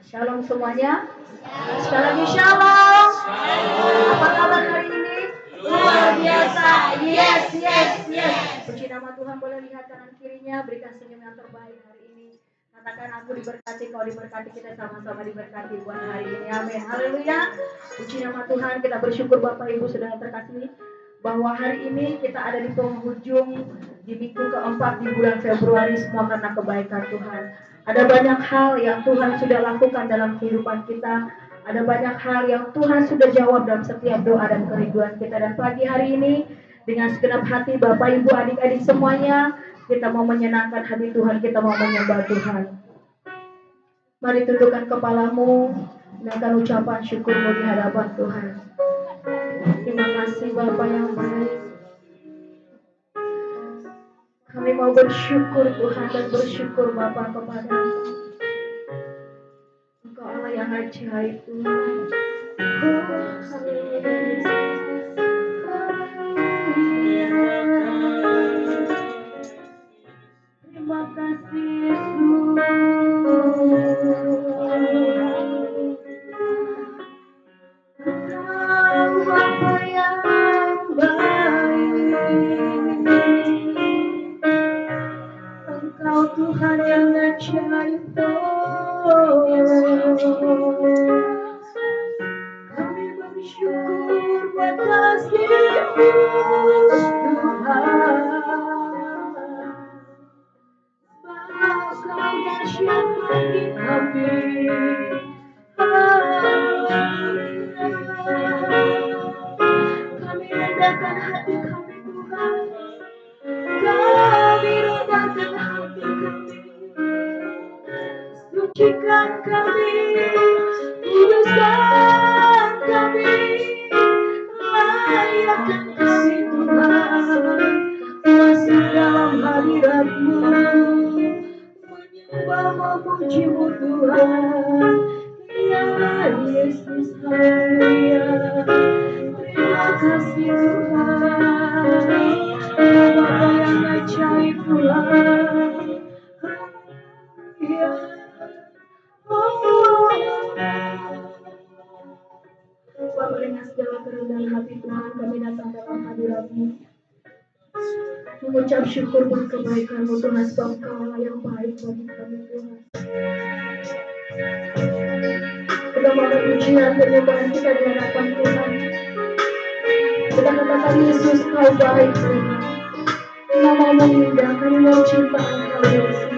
Shalom semuanya. Sekali lagi shalom. Apa kabar hari ini? Luar biasa. Yes. Puji nama Tuhan. Boleh lihat kanan kirinya. Berikan senyum yang terbaik hari ini. Katakan aku diberkati. Kau diberkati. Kita sama-sama diberkati buat hari ini. Amin. Haleluya. Puji nama Tuhan. Kita bersyukur Bapak Ibu saudara terkasih bahwa hari ini kita ada di penghujung di minggu keempat di bulan Februari, semua karena kebaikan Tuhan. Ada banyak hal yang Tuhan sudah lakukan dalam kehidupan kita. Ada banyak hal yang Tuhan sudah jawab dalam setiap doa dan kerinduan kita. Dan pagi hari ini dengan segenap hati Bapak Ibu adik-adik semuanya, kita mau menyenangkan hati Tuhan, kita mau menyembah Tuhan. Mari tundukkan kepalamu, naikkan ucapan syukurmu di hadapan Tuhan. Terima kasih Bapa yang baik. Kami mau bersyukur Tuhan dan bersyukur Bapa kepada-Mu. Engkau Allah yang ajaib Tuhan. Terima kasih Yesus. Engkau Bapa yang baik. Engkau Tuhan yang ajaib. Kami bersyukur buat kasih-Mu Tuhan. Kau dahsyat bagi kami. Kami rendahkan hati kami Tuhan. Kami rendahkan hati kami. Sucikan kami, kuduskan kami, layakkan kami Tuhan. Masuk dalam hadirat-Mu, menyembah memuji-Mu Tuhan. Ya Yesus, haleluya. Terima kasih Tuhan. Bapa yang ajaib Tuhan. Bapak dengan segala kerendahan hati Tuhan, kami datang dalam hadirat-Mu, mengucap syukur buat kebaikan-Mu Tuhan, sebab Engkau Allah yang baik bagi kami Tuhan. Bagaimana pujian penyembahan kita di hadapan Tuhan. Kita katakan Yesus, Kau baik Tuhan. Nama-Mu indah, kami mau cinta Engkau Yesus.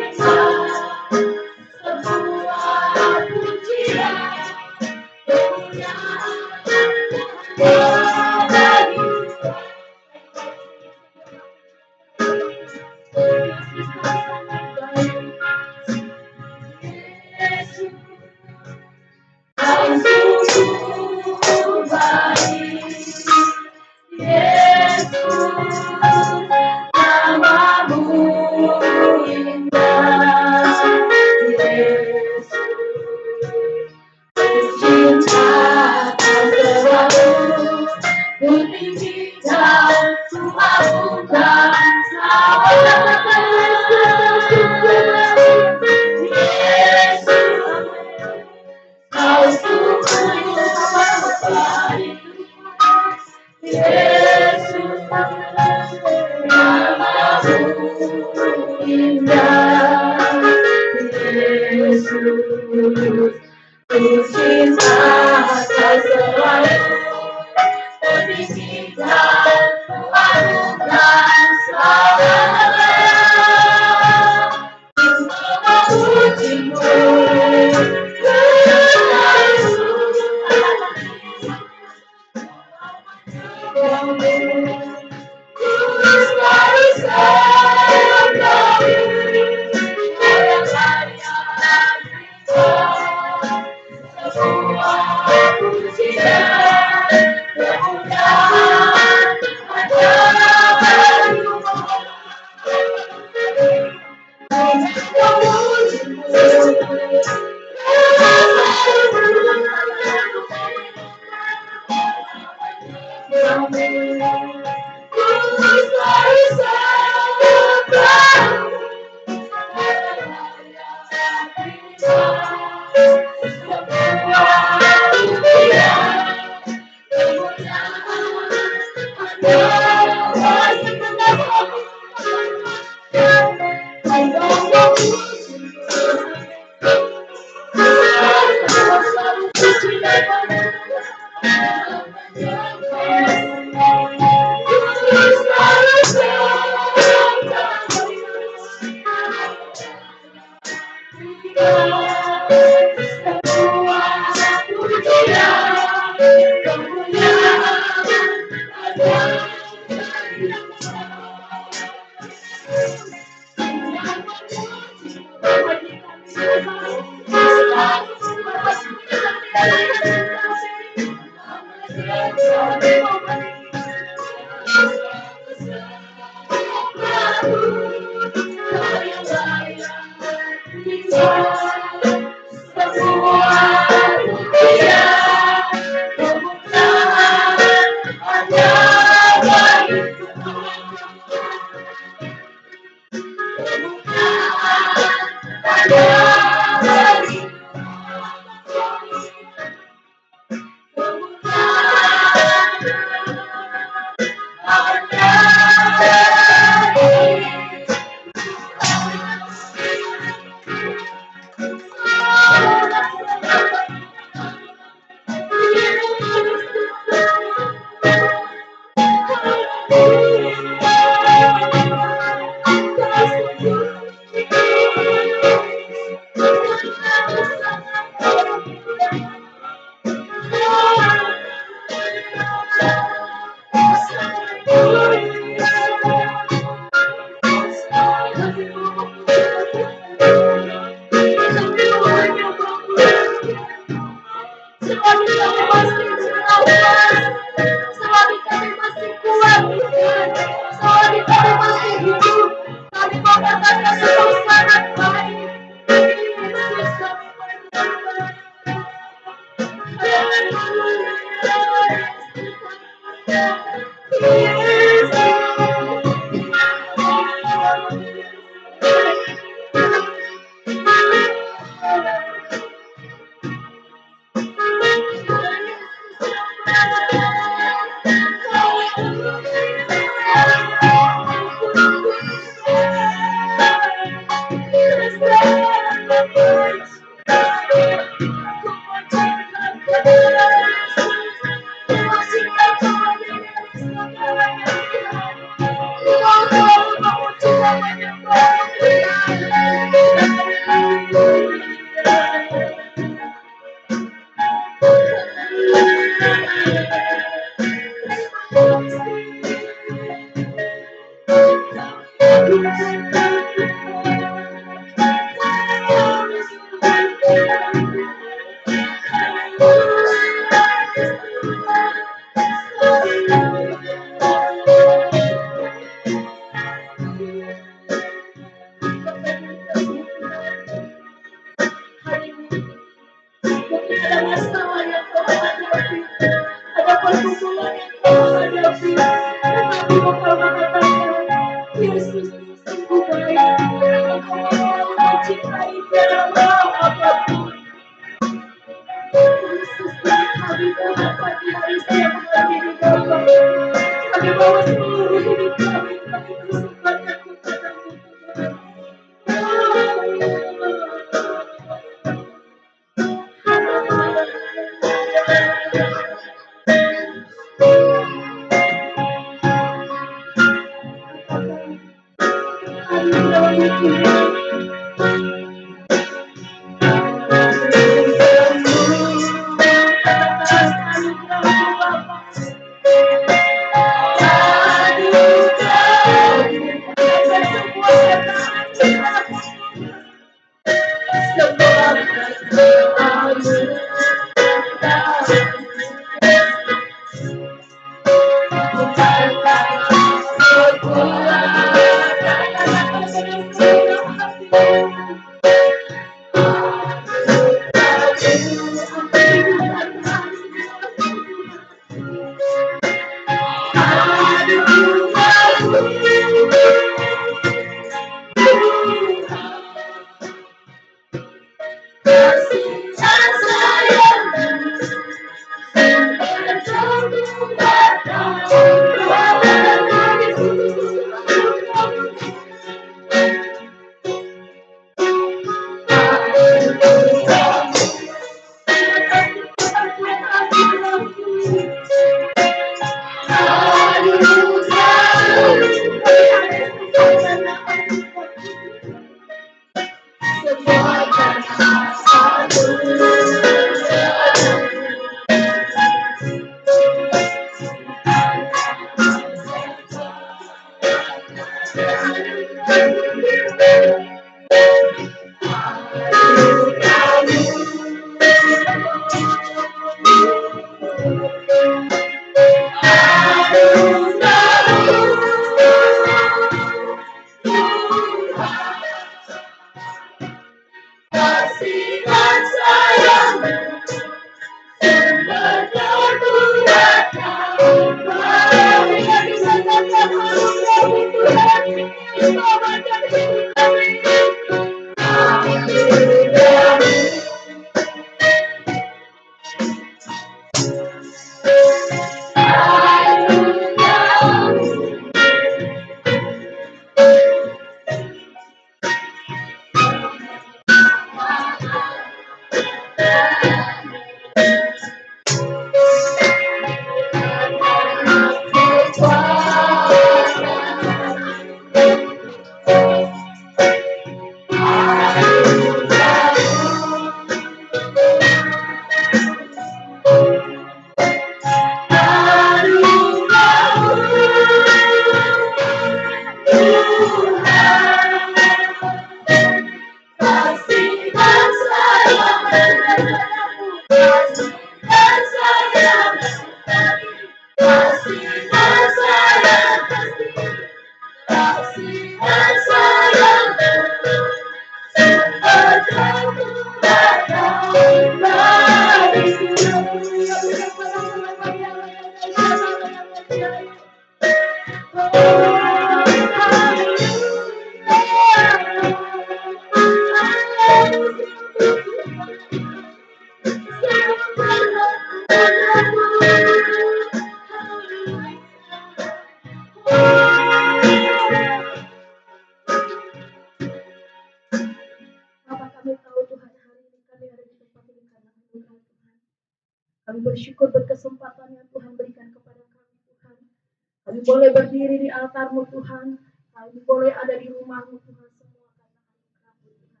boleh berdiri di altar-Mu Tuhan, kami boleh ada di rumah-Mu Tuhan, semua karena anugerah-Mu Tuhan.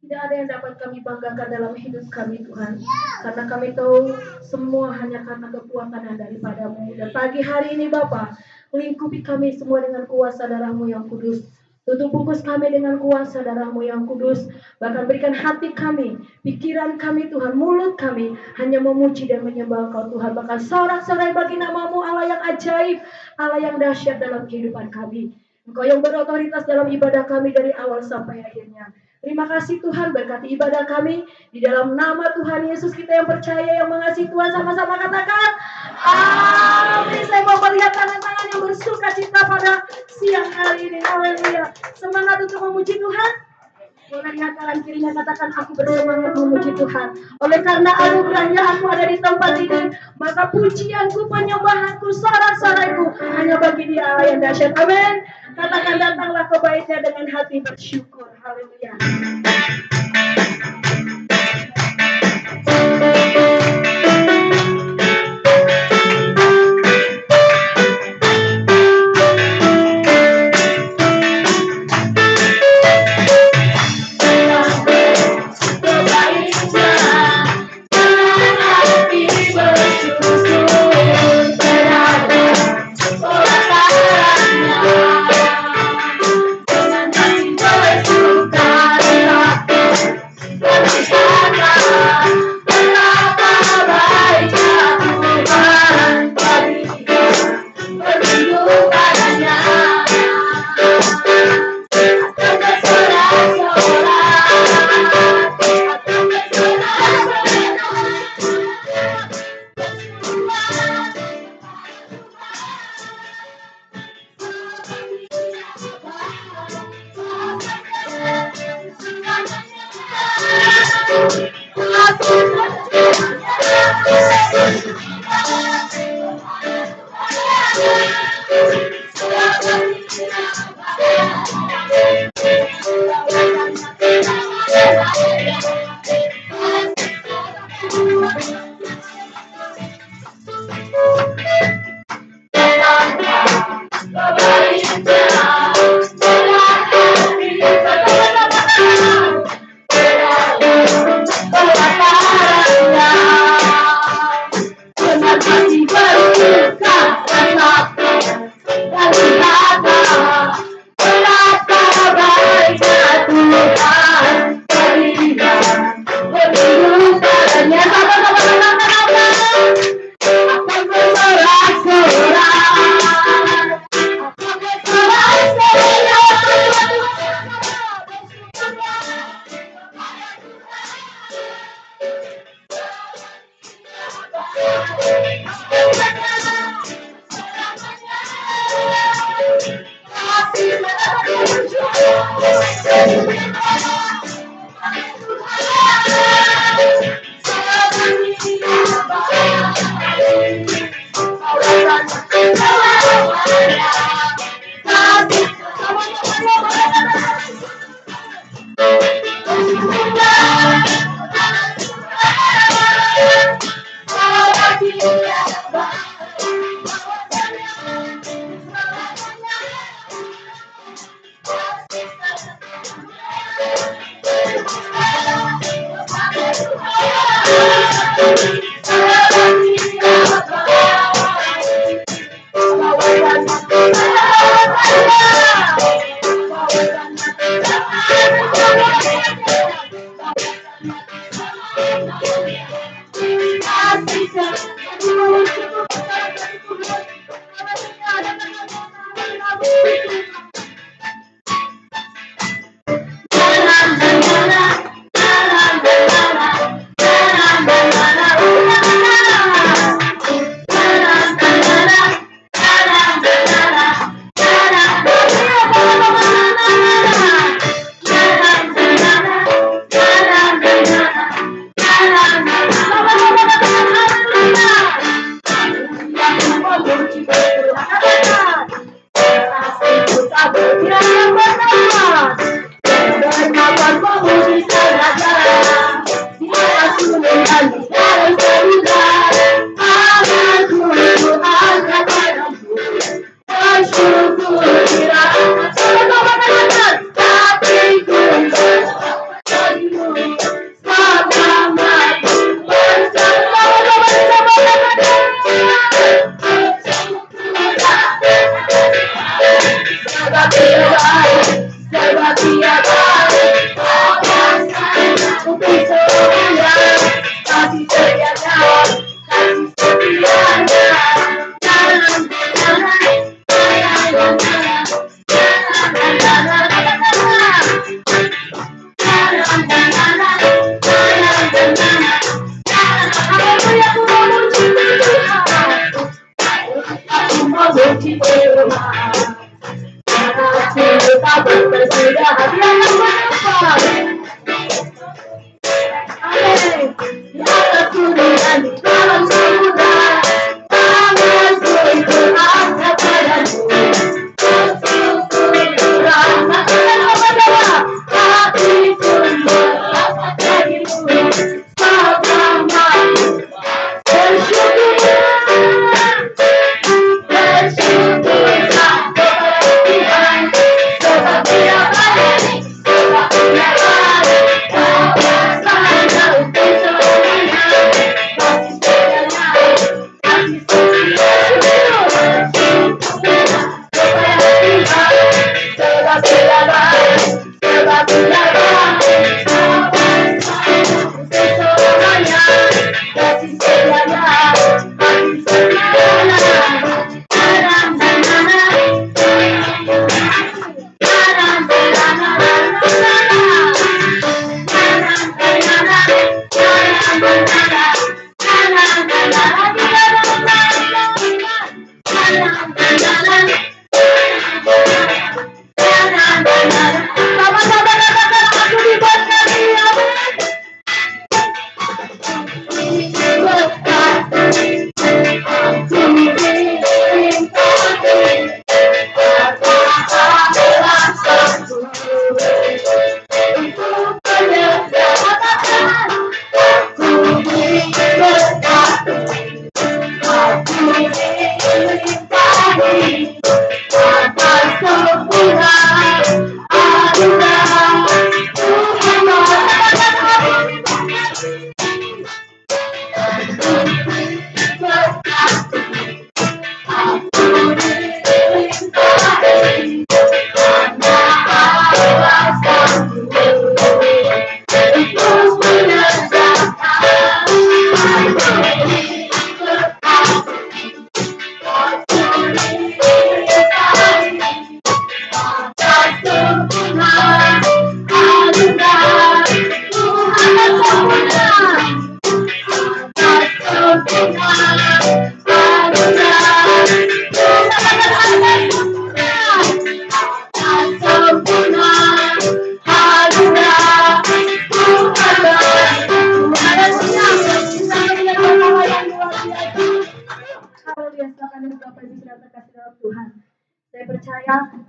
Tidak ada yang dapat kami banggakan dalam hidup kami Tuhan, karena kami tahu semua hanya karena kekuatan daripada-Mu. Dan pagi hari ini Bapa, lingkupi kami semua dengan kuasa darah-Mu yang kudus. Tutup bungkus kami dengan kuasa darah-Mu yang kudus. Bahkan berikan hati kami, pikiran kami Tuhan, mulut kami hanya memuji dan menyembah Engkau Tuhan. Bahkan sorak-sorai bagi nama-Mu, Allah yang ajaib, Allah yang dahsyat dalam kehidupan kami. Engkau yang berotoritas dalam ibadah kami dari awal sampai akhirnya. Terima kasih Tuhan, berkati ibadah kami di dalam nama Tuhan Yesus. Kita yang percaya, yang mengasihi Tuhan, sama-sama katakan amin. Saya mau melihat tangan-tangan yang bersuka cita pada siang hari ini. Haleluya. Semangat untuk memuji Tuhan. Boleh lihat kanan kirinya, katakan aku bersemangat memuji Tuhan. Oleh karena anugerahnya aku ada di tempat ini, maka pujianku, penyembahanku, sorak-soraiku hanya bagi Dia Allah yang dahsyat. Amin. Katakan datanglah ke baitnya dengan hati bersyukur. Haleluya.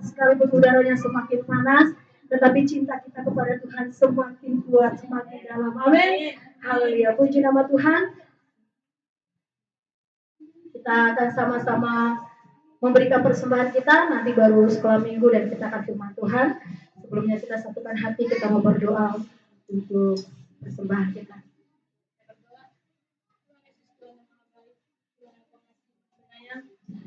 Sekalipun udaranya semakin panas, tetapi cinta kita kepada Tuhan semakin kuat, semakin dalam. Amin. Haleluya. Puji nama Tuhan. Kita akan sama-sama memberikan persembahan kita, nanti baru sekolah minggu dan kita akan firman Tuhan. Sebelumnya kita satukan hati, kita mau berdoa untuk persembahan kita.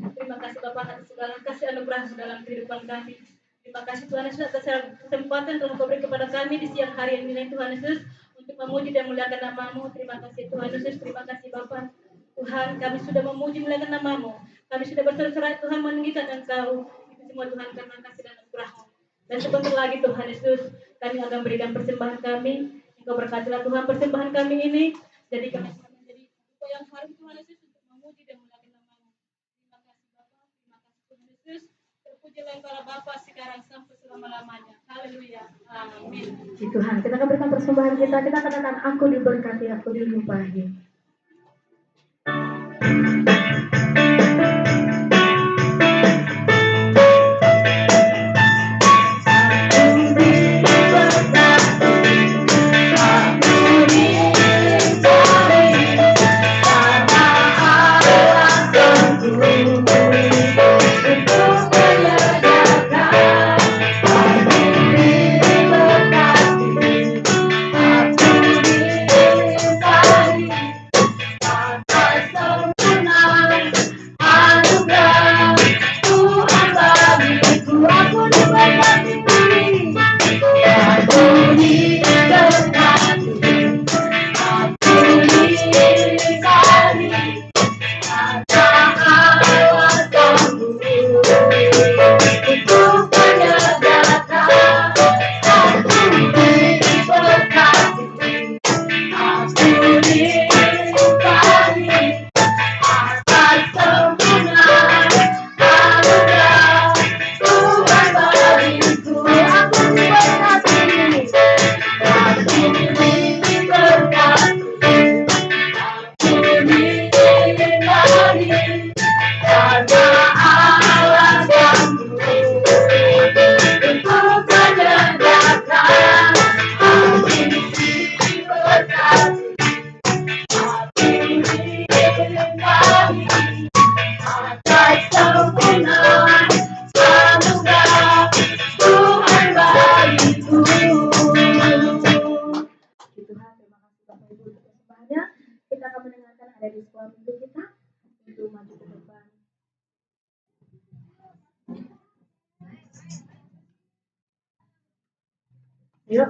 Terima kasih Bapak atas segala kasih anugerah dalam kehidupan kami. Terima kasih Tuhan Yesus atas kesempatan yang Tuhan beri kepada kami di siang hari ini Tuhan Yesus untuk memuji dan muliakan nama-Mu. Terima kasih Tuhan Yesus, terima kasih Bapak. Tuhan, kami sudah memuji muliakan nama-Mu. Kami sudah berseru-seru Tuhan meninggikan Engkau. Itu semua Tuhan karena kasih dan anugerah-Mu. Dan sebentar lagi Tuhan Yesus, kami akan berikan persembahan kami. Engkau berkatilah Tuhan persembahan kami ini. Jadi kami menjadi yang harum Tuhan Yesus untuk memuji dan muliakan nama-Mu. Terima kasih Bapak, terima kasih Tuhan Yesus. Terpujilah Engkau Bapa sekarang sampai selama-lamanya. Haleluya. Amin. Tuhan, kita akan berikan persembahan kita. Kita katakan aku diberkati, aku dilimpahi. Yuk.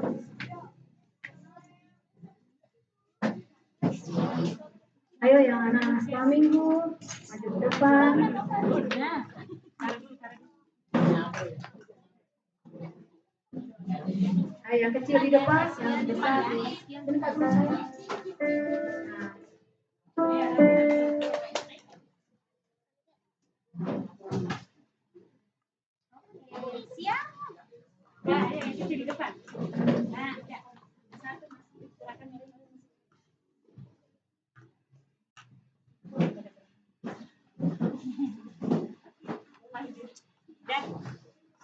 Ayo yang anak-anak sekolah minggu, maju ke depan. Ayo yang kecil di depan, yang besar di depan. Siap. Ya, yang kecil di depan. Nah, ya. Satu, silakan.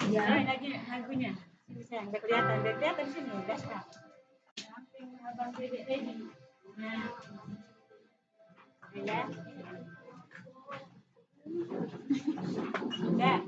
Ya, lagi lagunya. Bisa enggak kelihatan, enggak kelihatan sini, udah stop. Samping abang Dede ini. Nah. Ya. Siap?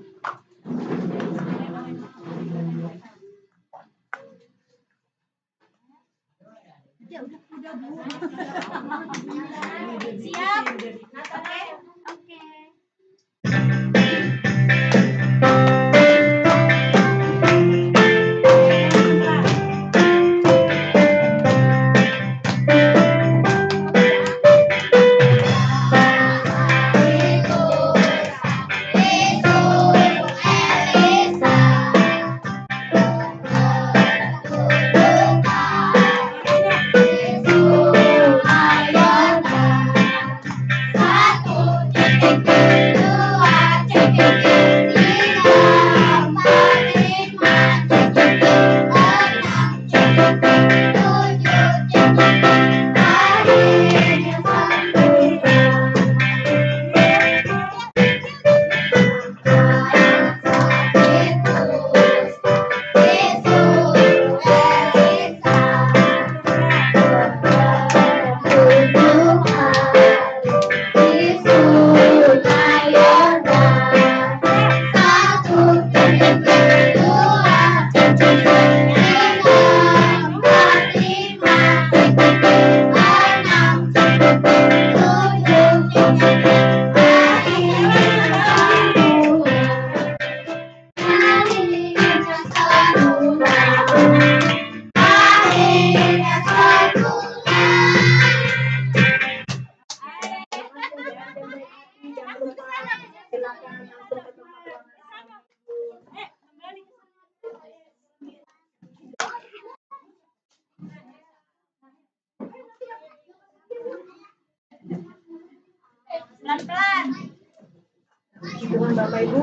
Tuhan Bapak Ibu,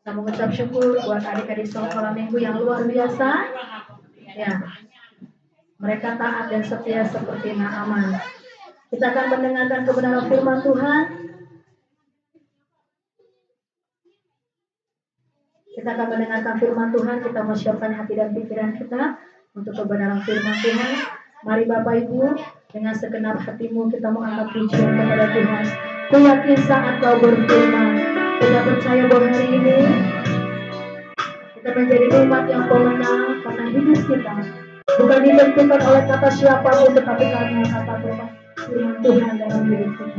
saya mengucap syukur buat adik-adik sekolah minggu yang luar biasa. Ya, mereka taat dan setia seperti Naaman. Kita akan mendengarkan kebenaran firman Tuhan. Kita akan mendengarkan firman Tuhan. Kita mau siapkan hati dan pikiran kita untuk kebenaran firman Tuhan. Mari Bapak Ibu, dengan segenap hatimu kita mau angkat pujian kepada Tuhan. Ku yakin saat kau berfirman, kita percaya bahwa hari ini kita menjadi umat yang pemenang karena hidup kita bukan ditentukan oleh kata siapapun, tetapi karena kata firman Tuhan dalam hidup kita.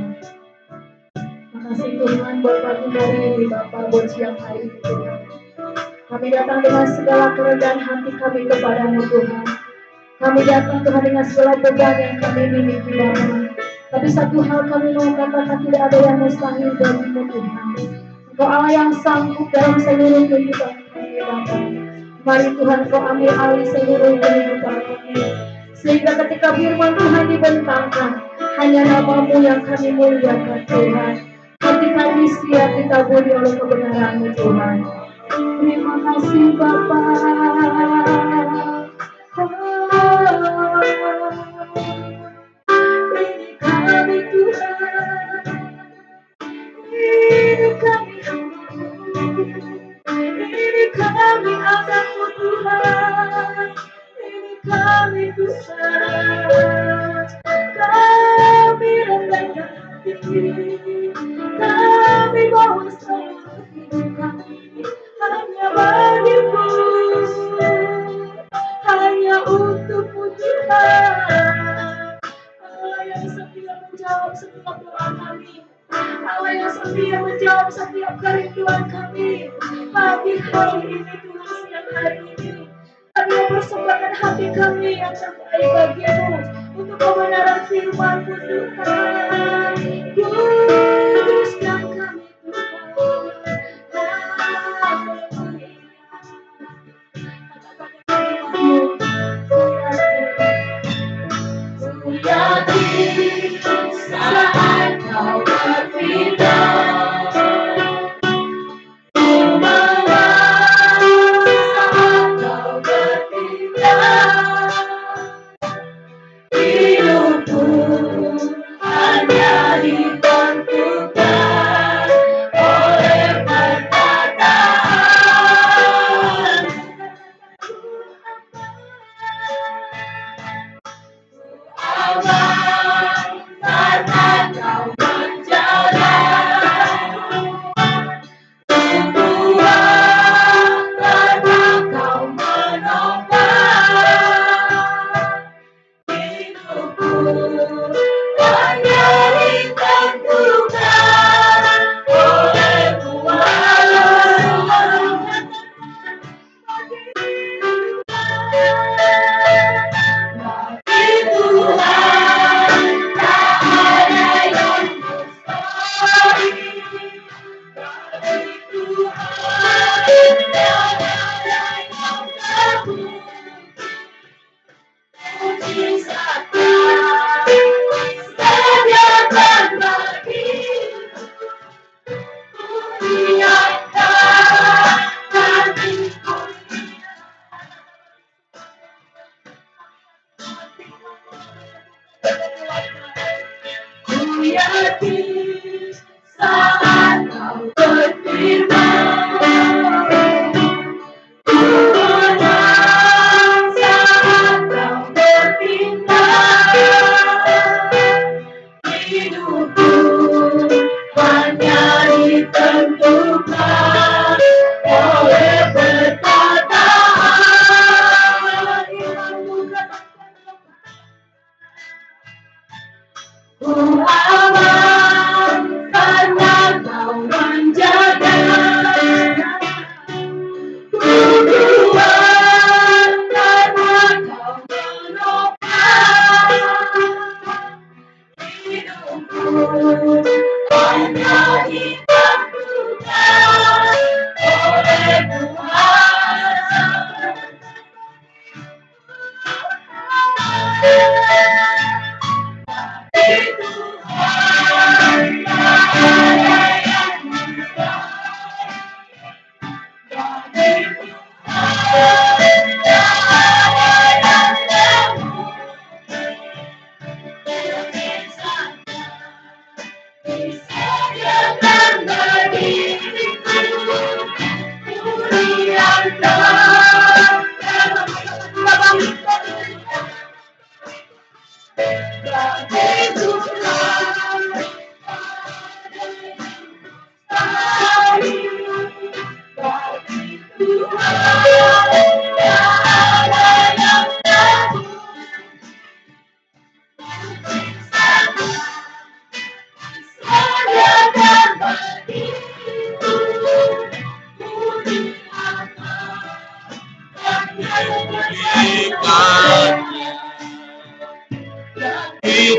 Makasih Tuhan buat pagi hari ini, Bapak, buat siang hari ini Tuhan. Kami datang dengan segala kerendahan hati kami kepadamu Tuhan. Kami datang Tuhan dengan segala beban yang kami miliki Bapak. Tapi satu hal kami mau katakan, tidak ada yang mustahil bagimu Tuhan. Engkau Allah yang sanggup dalam seluruh kehidupan kami Bapak. Mari Tuhan Kau ambil alih seluruh kehidupan kami. Sehingga ketika firman Tuhan dibentangkan, hanya namamu yang kami muliakan Tuhan. Hati kami siap ditaburi oleh kebenaran-Mu Tuhan. Terima kasih Bapak. Ini kami Tuhan. Ini kami. Ini kami anakmu Tuhan. Ini kami Tuhan. Kami rendahkan hati. Kami bawa seluruh hidup kami hanya bagimu, hanya untukmu Tuhan. Allah yang setia menjawab setiap doa kami, Allah yang setia menjawab setiap kerinduan kami. Pagi hari ini Tuhan, siang hari ini kami mempersembahkan hati kami yang terbaik bagimu untuk kebenaran firman-Mu Tuhan. Kuduskan kami Tuhan. Ku yakin saat kau berfirman, ku menang saat kau bertindak. Hidupku hanya ditentukan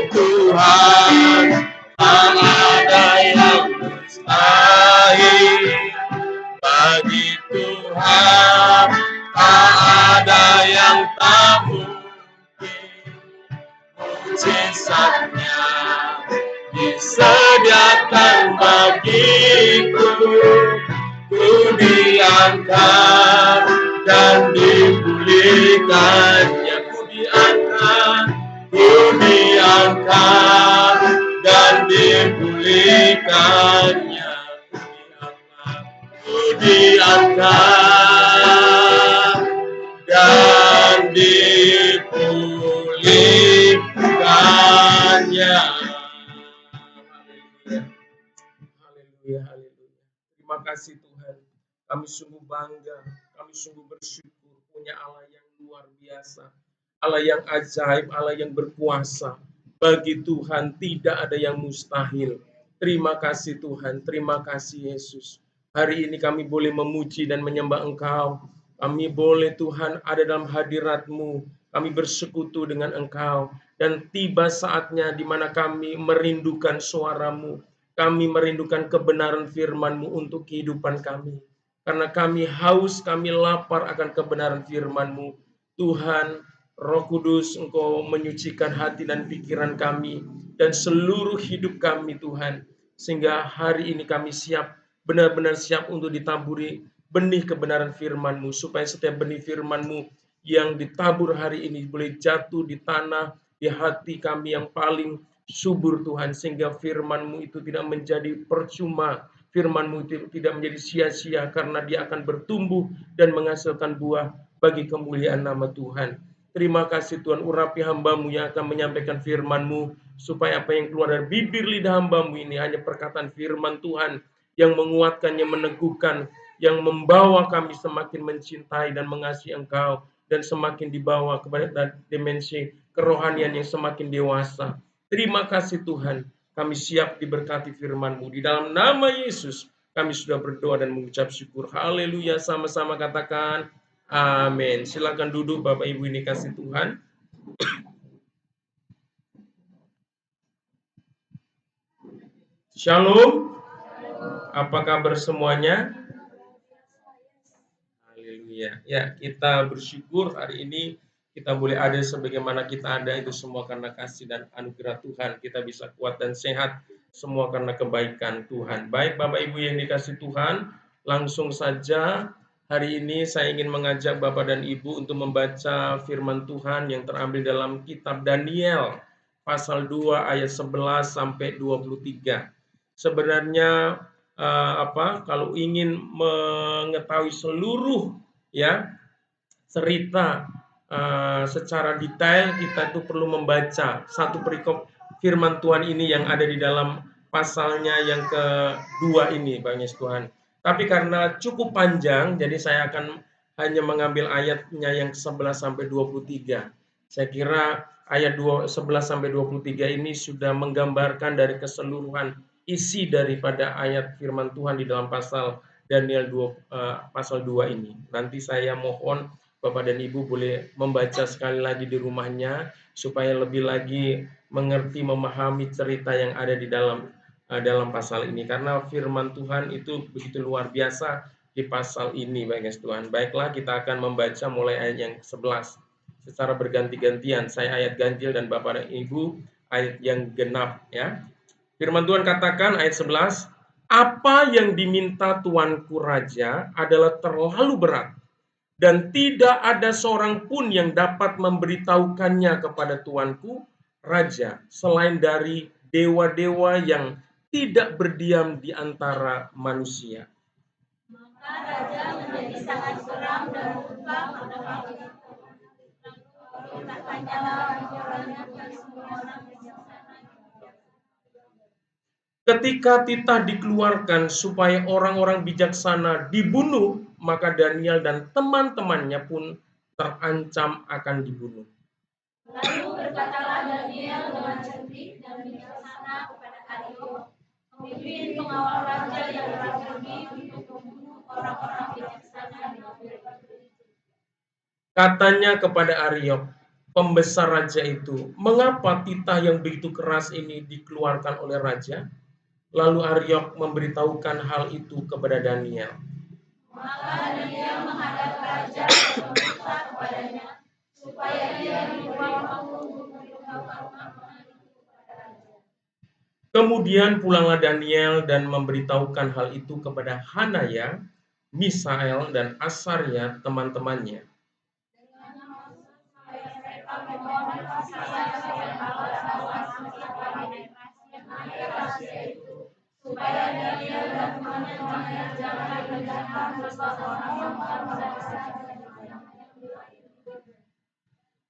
Tuhan, tak ada yang mustahil. Bagi Tuhan, tak ada yang tak mungkin. Mujizatnya disediakan bagiku. Ku diangkat dan dipulihkannya. Ku diangkat dan dipulihkannya. Ku diangkat dan dipulihkannya. Haleluya, haleluya. Terima kasih Tuhan. Kami sungguh bangga, kami sungguh bersyukur punya Allah yang luar biasa. Allah yang ajaib, Allah yang berkuasa. Bagi Tuhan tidak ada yang mustahil. Terima kasih Tuhan, terima kasih Yesus. Hari ini kami boleh memuji dan menyembah Engkau. Kami boleh Tuhan ada dalam hadirat-Mu. Kami bersekutu dengan Engkau. Dan tiba saatnya di mana kami merindukan suara-Mu. Kami merindukan kebenaran firman-Mu untuk kehidupan kami. Karena kami haus, kami lapar akan kebenaran firman-Mu. Tuhan, Roh Kudus, Engkau menyucikan hati dan pikiran kami dan seluruh hidup kami Tuhan. Sehingga hari ini kami siap, benar-benar siap untuk ditaburi benih kebenaran firman-Mu. Supaya setiap benih firman-Mu yang ditabur hari ini boleh jatuh di tanah, di hati kami yang paling subur Tuhan. Sehingga firman-Mu itu tidak menjadi percuma. Firman-Mu itu tidak menjadi sia-sia karena dia akan bertumbuh dan menghasilkan buah bagi kemuliaan nama Tuhan. Terima kasih Tuhan, urapi hamba-Mu yang akan menyampaikan firman-Mu, supaya apa yang keluar dari bibir lidah hamba-Mu ini hanya perkataan firman Tuhan yang menguatkan, yang meneguhkan, yang membawa kami semakin mencintai dan mengasihi Engkau, dan semakin dibawa kepada dimensi kerohanian yang semakin dewasa. Terima kasih Tuhan, kami siap diberkati firman-Mu. Di dalam nama Yesus, kami sudah berdoa dan mengucap syukur. Haleluya, sama-sama katakan amin. Silakan duduk Bapak Ibu ini kasih Tuhan. Shalom. Apa kabar semuanya? Haleluya. Ya, kita bersyukur hari ini kita boleh ada sebagaimana kita ada itu semua karena kasih dan anugerah Tuhan. Kita bisa kuat dan sehat semua karena kebaikan Tuhan. Baik Bapak Ibu yang dikasih Tuhan, langsung saja hari ini saya ingin mengajak Bapak dan Ibu untuk membaca firman Tuhan yang terambil dalam kitab Daniel pasal 2 ayat 11 sampai 23. Sebenarnya kalau ingin mengetahui seluruh ya cerita secara detail, kita tuh perlu membaca satu perikop firman Tuhan ini yang ada di dalam pasalnya yang kedua ini, Bang Yesus Tuhan. Tapi karena cukup panjang, jadi saya akan hanya mengambil ayatnya yang 11 sampai 23. Saya kira ayat 11 sampai 23 ini sudah menggambarkan dari keseluruhan isi daripada ayat firman Tuhan di dalam pasal Daniel 2, pasal 2 ini. Nanti saya mohon Bapak dan Ibu boleh membaca sekali lagi di rumahnya supaya lebih lagi mengerti, memahami cerita yang ada di dalam pasal ini, karena firman Tuhan itu begitu luar biasa di pasal ini, Bapak Tuhan. Baiklah, kita akan membaca mulai ayat yang 11 secara berganti-gantian. Saya ayat ganjil dan Bapak dan Ibu ayat yang genap ya. Firman Tuhan katakan ayat 11, apa yang diminta tuanku raja adalah terlalu berat, dan tidak ada seorang pun yang dapat memberitahukannya kepada tuanku raja selain dari dewa-dewa yang tidak berdiam di antara manusia. Maka raja menjadi sangat geram dan murka pada waktu itu. Tanyalah orang-orangnya kepada semua orang bijaksana. Ketika titah dikeluarkan supaya orang-orang bijaksana dibunuh, maka Daniel dan teman-temannya pun terancam akan dibunuh. Lalu berkatalah Daniel dengan cerdik dan bijaksana kepada Ariok, pemimpin pengawal raja yang telah pergi untuk membunuh orang-orang bijaksana di negeri itu. Katanya kepada Ariok, pembesar raja itu, mengapa titah yang begitu keras ini dikeluarkan oleh raja? Lalu Ariok memberitahukan hal itu kepada Daniel. Maka Daniel menghadap raja dan meminta kepadanya supaya dia diberi waktu untuk memberitahukan apa itu kepada raja. Kemudian pulanglah Daniel dan memberitahukan hal itu kepada Hanaya, Misael, dan Asarya teman-temannya. Dengan maksud supaya mereka memohon kesaksian kepada Allah bahwa rahasia itu, supaya Daniel dan teman-temannya jangan diledakkan bersama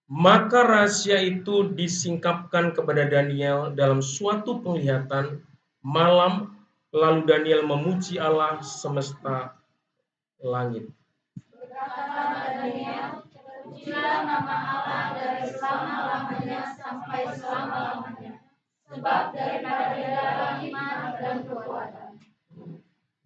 Maka rahasia itu disingkapkan kepada Daniel dalam suatu penglihatan malam, lalu Daniel memuji Allah semesta langit. Berkatalah Daniel, terpujilah nama Allah dari selama-lamanya sampai selama-lamanya, sebab daripada dia hikmat dan kekuatan.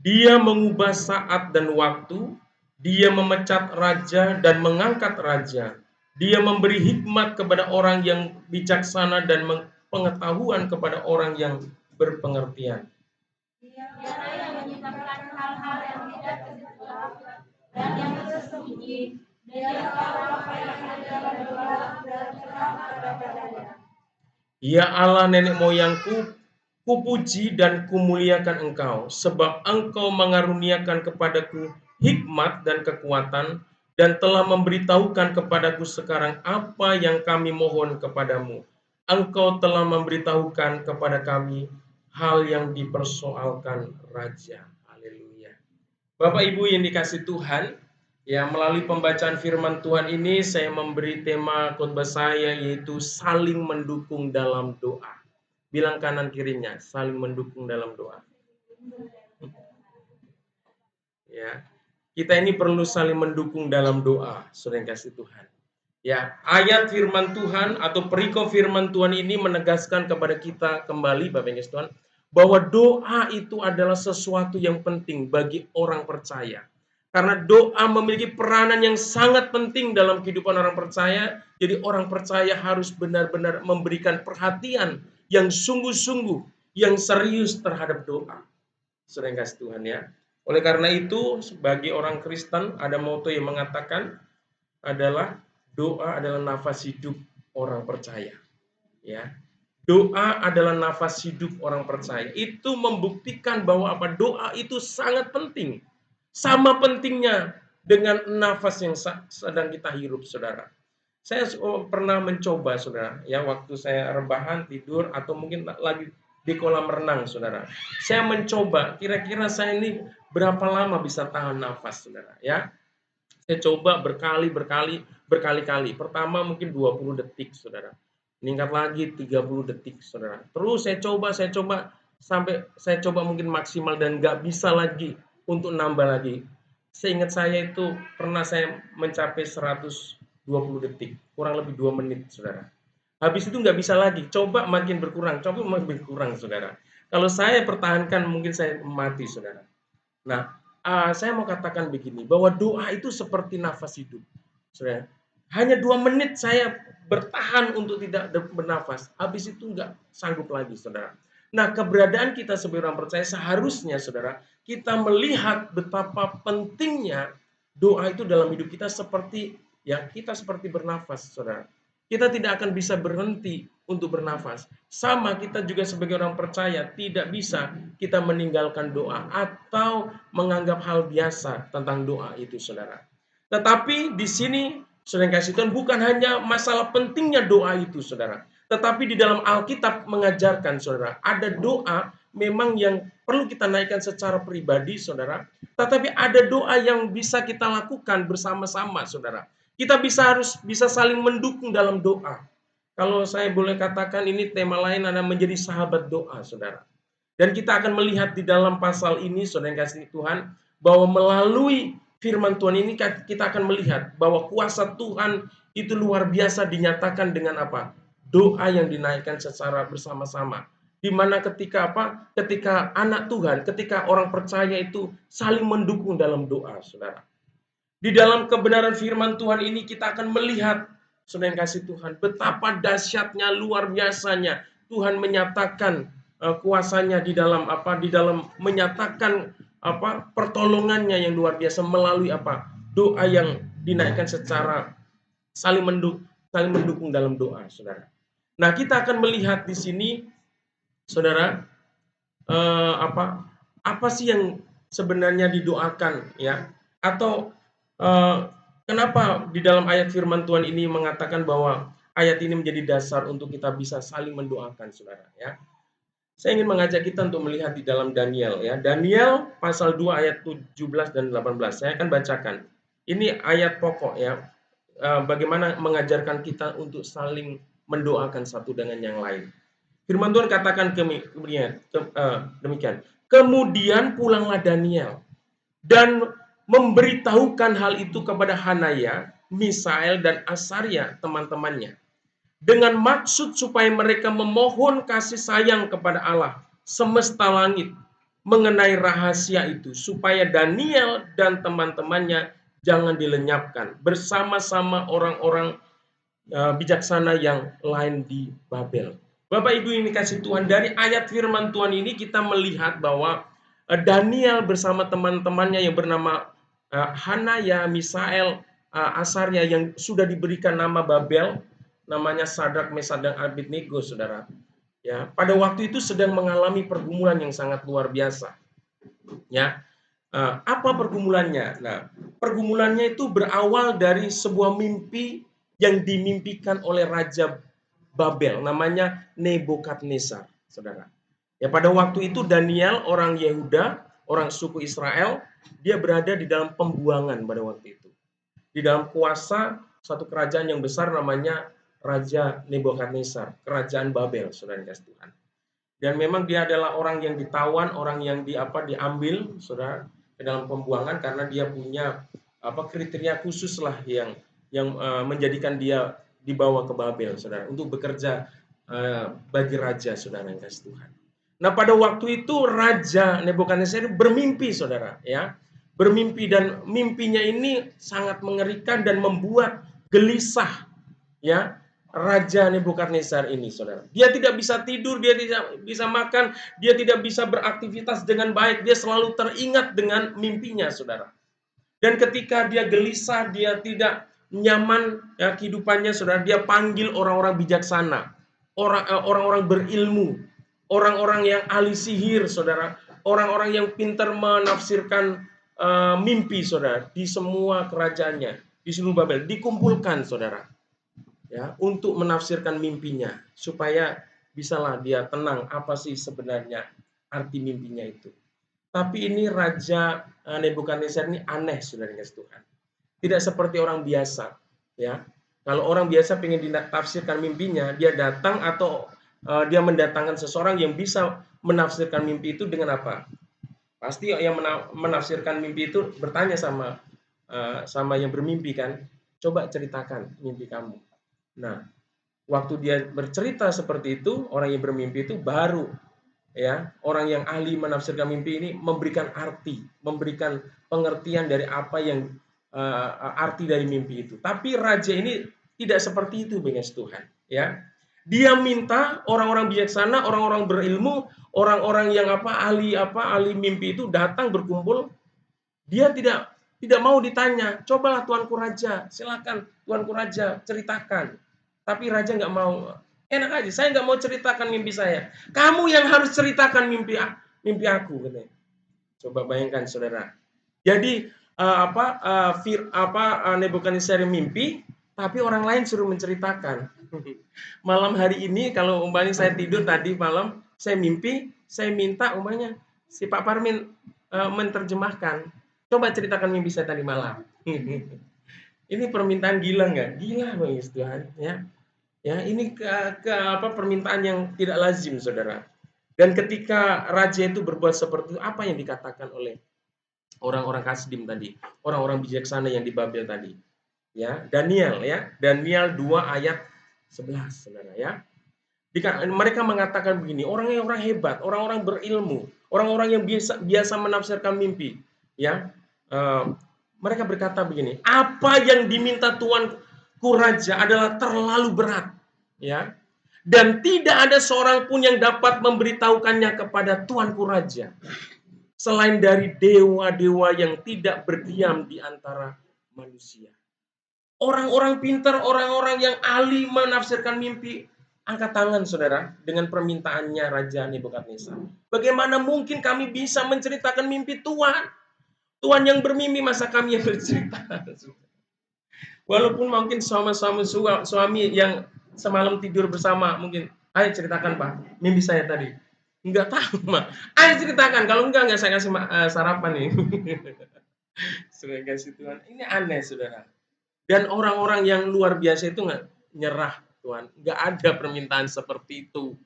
Dia mengubah saat dan waktu, dia memecat raja dan mengangkat raja. Dia memberi hikmat kepada orang yang bijaksana dan pengetahuan kepada orang yang berpengertian. Dialah yang menyatakan hal-hal yang tidak terduga dan yang tersembunyi. Dia tahu apa yang ada pada gelap dan terang pada padanya. Ya Allah nenek moyangku, kupuji dan kumuliakan Engkau, sebab Engkau mengaruniakan kepadaku hikmat dan kekuatan, dan telah memberitahukan kepadaku sekarang apa yang kami mohon kepadamu. Engkau telah memberitahukan kepada kami hal yang dipersoalkan Raja. Haleluya. Bapak Ibu yang dikasih Tuhan, ya, melalui pembacaan firman Tuhan ini saya memberi tema khotbah saya yaitu saling mendukung dalam doa. Bilang kanan kirinya, saling mendukung dalam doa. Ya, kita ini perlu saling mendukung dalam doa, saudara yang kasih Tuhan. Ya, ayat firman Tuhan atau perikop firman Tuhan ini menegaskan kepada kita kembali, Bapak Ibu Tuhan, bahwa doa itu adalah sesuatu yang penting bagi orang percaya. Karena doa memiliki peranan yang sangat penting dalam kehidupan orang percaya. Jadi orang percaya harus benar-benar memberikan perhatian yang sungguh-sungguh, yang serius terhadap doa. Saudara yang kasih Tuhan ya. Oleh karena itu, sebagai orang Kristen ada moto yang mengatakan adalah doa adalah nafas hidup orang percaya. Ya. Doa adalah nafas hidup orang percaya. Itu membuktikan bahwa apa? Doa itu sangat penting. Sama pentingnya dengan nafas yang sedang kita hirup, saudara. Saya pernah mencoba, saudara, ya waktu saya rebahan tidur atau mungkin lagi di kolam renang, saudara. Saya mencoba, kira-kira saya ini berapa lama bisa tahan nafas, saudara, ya. Saya coba berkali-kali. Pertama mungkin 20 detik, saudara. Meningkat lagi 30 detik, saudara. Terus saya coba sampai saya coba mungkin maksimal dan nggak bisa lagi untuk nambah lagi. Seingat saya itu pernah saya mencapai 120 detik, kurang lebih 2 menit, saudara. Habis itu nggak bisa lagi, coba makin berkurang, saudara. Kalau saya pertahankan mungkin saya mati, saudara. Nah, saya mau katakan begini, bahwa doa itu seperti nafas hidup, saudara. Hanya 2 menit saya bertahan untuk tidak bernafas, habis itu nggak sanggup lagi, saudara. Nah, keberadaan kita sebagai orang percaya seharusnya, saudara, kita melihat betapa pentingnya doa itu dalam hidup kita seperti ya kita seperti bernafas, saudara. Kita tidak akan bisa berhenti untuk bernafas. Sama kita juga sebagai orang percaya tidak bisa kita meninggalkan doa atau menganggap hal biasa tentang doa itu, saudara. Tetapi di sini, saudara kasih Tuhan, bukan hanya masalah pentingnya doa itu, saudara. Tetapi di dalam Alkitab mengajarkan, saudara, ada doa memang yang perlu kita naikkan secara pribadi, saudara. Tetapi ada doa yang bisa kita lakukan bersama-sama, saudara. Kita harus bisa saling mendukung dalam doa. Kalau saya boleh katakan ini tema lain adalah menjadi sahabat doa, saudara. Dan kita akan melihat di dalam pasal ini, saudara yang kasih Tuhan, bahwa melalui firman Tuhan ini kita akan melihat bahwa kuasa Tuhan itu luar biasa dinyatakan dengan apa? Doa yang dinaikkan secara bersama-sama. Di mana ketika apa? Ketika anak Tuhan, ketika orang percaya itu saling mendukung dalam doa, saudara. Di dalam kebenaran firman Tuhan ini kita akan melihat, saudara yang kasih Tuhan, betapa dahsyatnya, luar biasanya Tuhan menyatakan kuasanya di dalam apa? Di dalam menyatakan apa? Pertolongannya yang luar biasa melalui apa? Doa yang dinaikkan secara saling mendukung dalam doa, saudara. Nah, kita akan melihat di sini, saudara, apa sih yang sebenarnya didoakan, ya? Atau kenapa di dalam ayat firman Tuhan ini mengatakan bahwa ayat ini menjadi dasar untuk kita bisa saling mendoakan, saudara, ya. Saya ingin mengajak kita untuk melihat di dalam Daniel, ya. Daniel pasal 2 ayat 17 dan 18. Saya akan bacakan. Ini ayat pokok, ya. Bagaimana mengajarkan kita untuk saling mendoakan satu dengan yang lain. Firman Tuhan katakan demikian. Kemudian pulanglah Daniel dan memberitahukan hal itu kepada Hanaya, Misael, dan Asaria, teman-temannya, dengan maksud supaya mereka memohon kasih sayang kepada Allah semesta langit mengenai rahasia itu, supaya Daniel dan teman-temannya jangan dilenyapkan bersama-sama orang-orang bijaksana yang lain di Babel. Bapak Ibu ini kasih Tuhan, dari ayat firman Tuhan ini kita melihat bahwa Daniel bersama teman-temannya yang bernama Hanaya, Misael, Asaria yang sudah diberikan nama Babel, namanya Sadrak, Mesak, dan Abednego, saudara. Ya, pada waktu itu sedang mengalami pergumulan yang sangat luar biasa. Ya, apa pergumulannya? Nah, pergumulannya itu berawal dari sebuah mimpi yang dimimpikan oleh Raja Babel, namanya Nebukadnezar, saudara. Ya, pada waktu itu Daniel, orang Yehuda, orang suku Israel, dia berada di dalam pembuangan pada waktu itu. Di dalam kuasa satu kerajaan yang besar namanya Raja Nebukadnezar, kerajaan Babel, saudara kasih Tuhan. Dan memang dia adalah orang yang ditawan, orang yang diambil, saudara, ke dalam pembuangan karena dia punya kriteria khusus lah yang menjadikan dia dibawa ke Babel, saudara, untuk bekerja bagi raja, saudara yang kasih Tuhan. Nah, pada waktu itu Raja Nebukadnezar bermimpi, saudara, ya, bermimpi, dan mimpinya ini sangat mengerikan dan membuat gelisah, ya, Raja Nebukadnezar ini, saudara. Dia tidak bisa tidur, dia tidak bisa makan, dia tidak bisa beraktivitas dengan baik. Dia selalu teringat dengan mimpinya, saudara. Dan ketika dia gelisah, dia tidak nyaman ya kehidupannya, saudara, dia panggil orang-orang bijaksana. orang-orang berilmu, orang-orang yang ahli sihir, saudara, orang-orang yang pintar menafsirkan mimpi, saudara, di semua kerajaannya, di seluruh Babel, dikumpulkan, saudara, ya, untuk menafsirkan mimpinya, supaya bisalah dia tenang apa sih sebenarnya arti mimpinya itu. Tapi ini Raja Nebukadnezar ini aneh, saudara kasih Tuhan. Tidak seperti orang biasa, ya. Kalau orang biasa pengen ditafsirkan mimpinya, dia datang atau dia mendatangkan seseorang yang bisa menafsirkan mimpi itu dengan apa? Pasti yang menafsirkan mimpi itu bertanya sama yang bermimpi kan, coba ceritakan mimpi kamu. Nah, waktu dia bercerita seperti itu, orang yang bermimpi itu baru, ya, orang yang ahli menafsirkan mimpi ini memberikan arti, memberikan pengertian dari apa yang arti dari mimpi itu. Tapi raja ini tidak seperti itu, bagi Tuhan, ya. Dia minta orang-orang bijaksana, orang-orang berilmu, orang-orang yang ahli mimpi itu datang berkumpul. Dia tidak mau ditanya, cobalah Tuanku Raja, silakan Tuanku Raja ceritakan. Tapi raja nggak mau. Enak aja, saya nggak mau ceritakan mimpi saya. Kamu yang harus ceritakan mimpi aku, katanya. Coba bayangkan, saudara. Jadi Nebukadnezar mimpi, tapi orang lain suruh menceritakan. Malam hari ini kalau umpamanya saya tidur tadi malam, saya mimpi, saya minta umpamanya si Pak Parmin menerjemahkan. Coba ceritakan mimpi saya tadi malam. Ini permintaan gila nggak? Gila, Bang Tuhan, ya. Ya, ini permintaan yang tidak lazim, saudara. Dan ketika raja itu berbuat seperti itu, apa yang dikatakan oleh orang-orang Kasdim tadi, orang-orang bijaksana yang di Babel tadi? Ya, Daniel 2 ayat 11, saudara, ya. Mereka mengatakan begini, orang-orang hebat, orang-orang berilmu, orang-orang yang biasa menafsirkan mimpi, ya. Mereka berkata begini, apa yang diminta Tuanku Raja adalah terlalu berat, ya. Dan tidak ada seorang pun yang dapat memberitahukannya kepada Tuanku Raja, selain dari dewa-dewa yang tidak berdiam di antara manusia. Orang-orang pintar, orang-orang yang ahli menafsirkan mimpi, angkat tangan, saudara, dengan permintaannya Raja Nebukadnezar. Bagaimana mungkin kami bisa menceritakan mimpi Tuhan? Tuhan yang bermimpi, masa kami yang bercerita? Walaupun mungkin suami yang semalam tidur bersama, mungkin, ayo ceritakan Pak, mimpi saya tadi. Enggak tahu, Mak. Ayo ceritakan, kalau enggak saya kasih sarapan nih. Saudara kasih Tuhan, ini aneh, saudara. Dan orang-orang yang luar biasa itu nggak nyerah, Tuhan. Nggak ada permintaan seperti itu,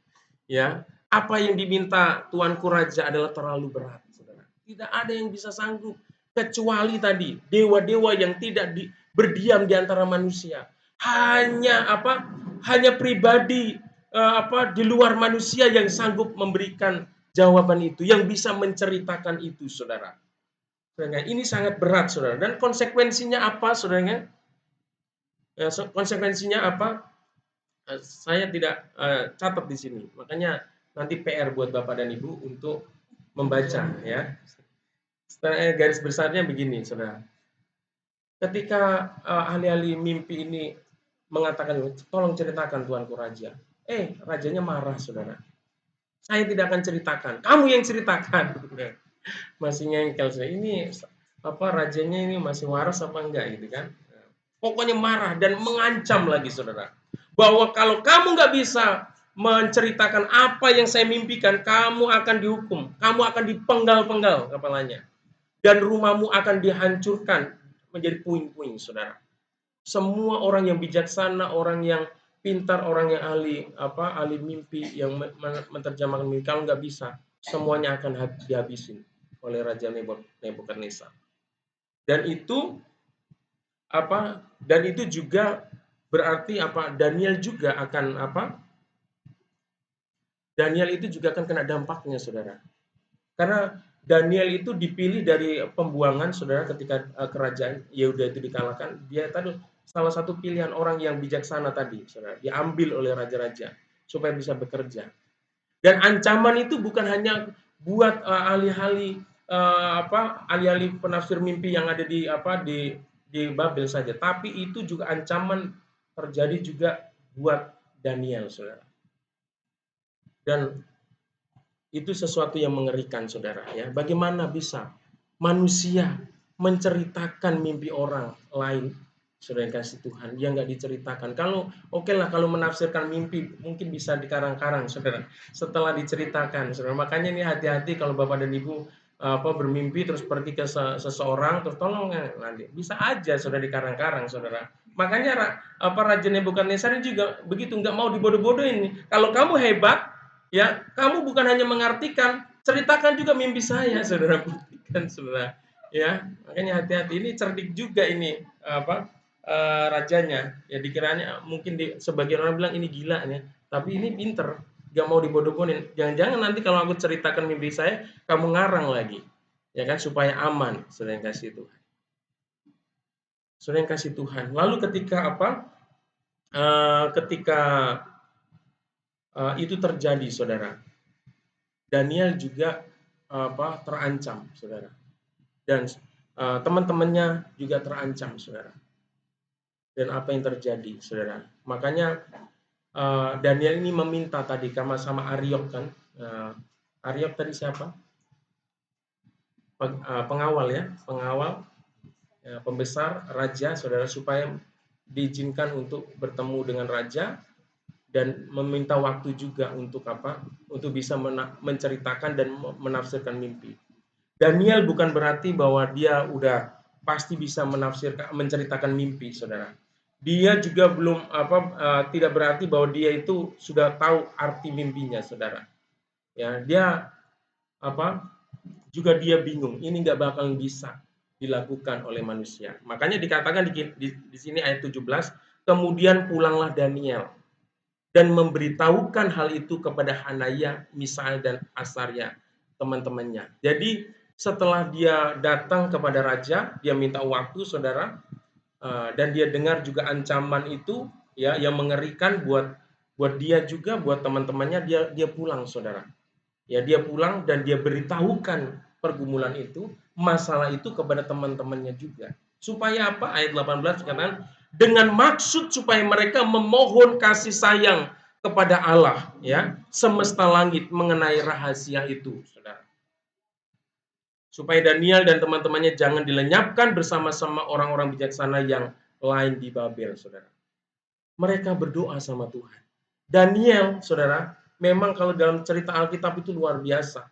ya. Apa yang diminta Tuanku Raja adalah terlalu berat, saudara. Tidak ada yang bisa sanggup kecuali tadi dewa-dewa yang tidak berdiam di antara manusia. Hanya pribadi di luar manusia yang sanggup memberikan jawaban itu, yang bisa menceritakan itu, saudara. Ini sangat berat, saudara. Dan konsekuensinya apa, saudara? Ya, konsekuensinya apa? Saya tidak catat di sini. Makanya nanti PR buat Bapak dan Ibu untuk membaca, ya. Garis besarnya begini, saudara. Ketika ahli-ahli mimpi ini mengatakan, tolong ceritakan Tuanku Raja. Rajanya marah, saudara. Saya tidak akan ceritakan. Kamu yang ceritakan. Masih ngengkel, saudara. Ini rajanya ini masih waras apa enggak, gitu kan? Pokoknya marah dan mengancam lagi, saudara. Bahwa kalau kamu nggak bisa menceritakan apa yang saya mimpikan, kamu akan dihukum. Kamu akan dipenggal-penggal kepalanya. Dan rumahmu akan dihancurkan menjadi puing-puing, saudara. Semua orang yang bijaksana, orang yang pintar, orang yang ahli mimpi, yang menerjemahkan mimpi, kalau nggak bisa, semuanya akan dihabisin oleh Raja Nebukadnezar. Dan itu juga berarti Daniel itu juga akan kena dampaknya, saudara. Karena Daniel itu dipilih dari pembuangan, saudara, ketika kerajaan Yehuda itu dikalahkan. Dia tadi salah satu pilihan orang yang bijaksana tadi, saudara, diambil oleh raja-raja supaya bisa bekerja. Dan ancaman itu bukan hanya buat ahli-ahli penafsir mimpi yang ada di Babel saja, tapi itu juga ancaman terjadi juga buat Daniel, saudara. Dan itu sesuatu yang mengerikan, saudara. Ya, bagaimana bisa manusia menceritakan mimpi orang lain, saudara yang kasih Tuhan, yang nggak diceritakan. Kalau oke lah, kalau menafsirkan mimpi mungkin bisa dikarang-karang, saudara. Setelah diceritakan, saudara. Makanya ini hati-hati kalau bapak dan ibu bermimpi terus pergi ke seseorang, terus tolong nanti bisa aja saudara dikarang-karang, saudara. Makanya Raja Nebukadnezar ini juga begitu, nggak mau dibodoh-bodohin. Kalau kamu hebat, ya, kamu bukan hanya mengartikan, ceritakan juga mimpi saya, saudara. Buktikan, saudara. Ya, makanya hati-hati. Ini cerdik juga ini rajanya. Ya dikiranya mungkin sebagian orang bilang ini gila ya, tapi ini pinter, gak mau dibodoh-bodohin. Jangan-jangan nanti kalau aku ceritakan mimpi saya, kamu ngarang lagi, ya kan, supaya aman, saudara yang kasih Tuhan. Saudara yang kasih Tuhan. Lalu ketika ketika itu terjadi, saudara, Daniel juga terancam, saudara, dan teman-temannya juga terancam, saudara. Dan apa yang terjadi, saudara? Makanya Daniel ini meminta tadi sama Ariok kan, Ariok tadi siapa? Pengawal ya, pengawal, pembesar raja, saudara, supaya diizinkan untuk bertemu dengan raja dan meminta waktu juga untuk Untuk bisa menceritakan dan menafsirkan mimpi. Daniel bukan berarti bahwa dia udah pasti bisa menceritakan mimpi, saudara. Dia juga belum tidak berarti bahwa dia itu sudah tahu arti mimpinya, saudara. Ya, dia juga dia bingung. Ini nggak bakal bisa dilakukan oleh manusia. Makanya dikatakan di sini ayat 17, kemudian pulanglah Daniel dan memberitahukan hal itu kepada Hanaya, Misael, dan Asaria, teman-temannya. Jadi setelah dia datang kepada raja, dia minta waktu, saudara, dan dia dengar juga ancaman itu, ya, yang mengerikan buat dia juga, buat teman-temannya, dia pulang, saudara. Ya, dia pulang dan dia beritahukan pergumulan itu, masalah itu kepada teman-temannya juga. Supaya apa? Ayat 18 katakan, dengan maksud supaya mereka memohon kasih sayang kepada Allah, ya, semesta langit mengenai rahasia itu, saudara. Supaya Daniel dan teman-temannya jangan dilenyapkan bersama-sama orang-orang bijaksana yang lain di Babel, saudara. Mereka berdoa sama Tuhan. Daniel, saudara, memang kalau dalam cerita Alkitab itu luar biasa,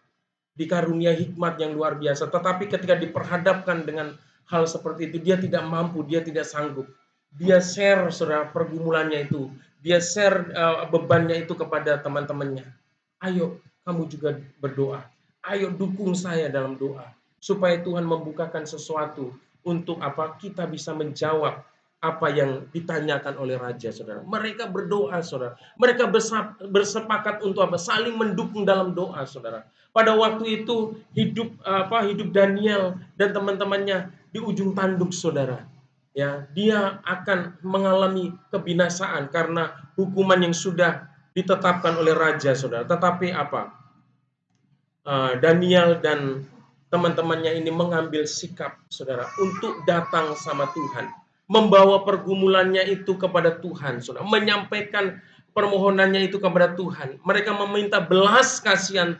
dikarunia hikmat yang luar biasa, tetapi ketika diperhadapkan dengan hal seperti itu, dia tidak mampu, dia tidak sanggup. Dia share, saudara, pergumulannya itu, dia share bebannya itu kepada teman-temannya. Ayo, kamu juga berdoa. Ayo dukung saya dalam doa, supaya Tuhan membukakan sesuatu untuk kita bisa menjawab apa yang ditanyakan oleh raja, saudara. Mereka berdoa, saudara. Mereka bersepakat untuk saling mendukung dalam doa, saudara. Pada waktu itu hidup Daniel dan teman-temannya di ujung tanduk, saudara. Ya, dia akan mengalami kebinasaan karena hukuman yang sudah ditetapkan oleh raja, saudara. Tetapi Daniel dan teman-temannya ini mengambil sikap, saudara, untuk datang sama Tuhan, membawa pergumulannya itu kepada Tuhan, saudara, menyampaikan permohonannya itu kepada Tuhan. Mereka meminta belas kasihan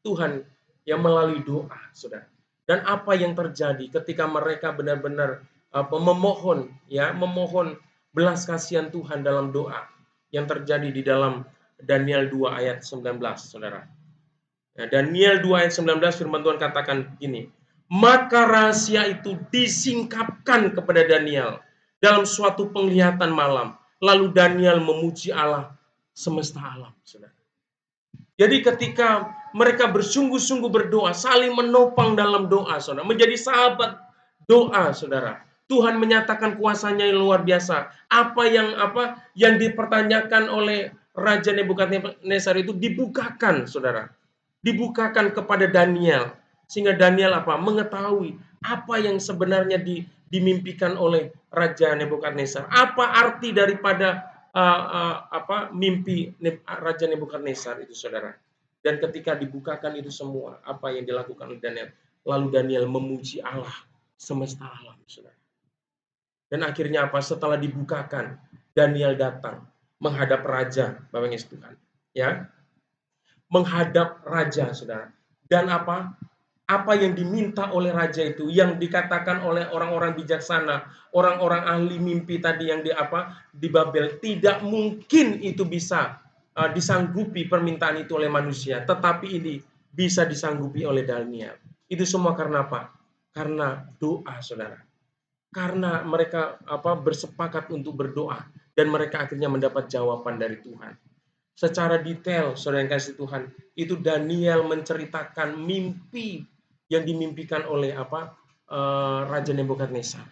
Tuhan yang melalui doa, saudara. Dan apa yang terjadi ketika mereka benar-benar memohon belas kasihan Tuhan dalam doa yang terjadi di dalam Daniel 2 ayat 19, saudara. Nah, Daniel 2 ayat 19 firman Tuhan katakan gini, maka rahasia itu disingkapkan kepada Daniel dalam suatu penglihatan malam. Lalu Daniel memuji Allah semesta alam, saudara. Jadi ketika mereka bersungguh-sungguh berdoa, saling menopang dalam doa, saudara, menjadi sahabat doa, saudara. Tuhan menyatakan kuasanya yang luar biasa. Apa yang dipertanyakan oleh Raja Nebukadnezar itu dibukakan, saudara. Dibukakan kepada Daniel, sehingga Daniel mengetahui apa yang sebenarnya dimimpikan oleh Raja Nebukadnezar. Apa arti daripada mimpi Raja Nebukadnezar itu, saudara. Dan ketika dibukakan itu semua, apa yang dilakukan oleh Daniel, lalu Daniel memuji Allah semesta alam, saudara. Dan akhirnya setelah dibukakan, Daniel datang menghadap raja, Bapak Yesus Tuhan, ya. menghadap raja, saudara. Dan apa yang diminta oleh raja itu, yang dikatakan oleh orang-orang bijaksana, orang-orang ahli mimpi tadi yang di Babel, tidak mungkin itu bisa disanggupi permintaan itu oleh manusia, tetapi ini bisa disanggupi oleh Daniel. Itu semua karena apa? Karena doa, saudara. Karena mereka bersepakat untuk berdoa dan mereka akhirnya mendapat jawaban dari Tuhan. Secara detail, saudara yang kasih Tuhan, itu Daniel menceritakan mimpi yang dimimpikan oleh Raja Nebukadnezar,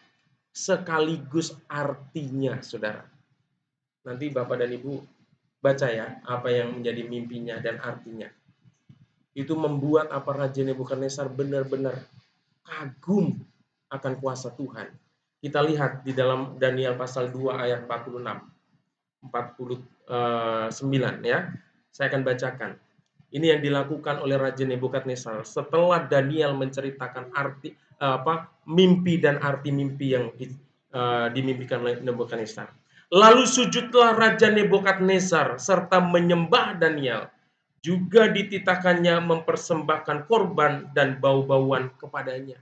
sekaligus artinya, saudara. Nanti Bapak dan Ibu baca ya apa yang menjadi mimpinya dan artinya. Itu membuat Raja Nebukadnezar benar-benar kagum akan kuasa Tuhan. Kita lihat di dalam Daniel pasal 2 ayat 49 ya. Saya akan bacakan. Ini yang dilakukan oleh Raja Nebukadnezar setelah Daniel menceritakan mimpi dan arti mimpi yang dimimpikan oleh Nebukadnezar. Lalu sujudlah Raja Nebukadnezar serta menyembah Daniel. Juga dititahkannya mempersembahkan korban dan bau-bauan kepadanya.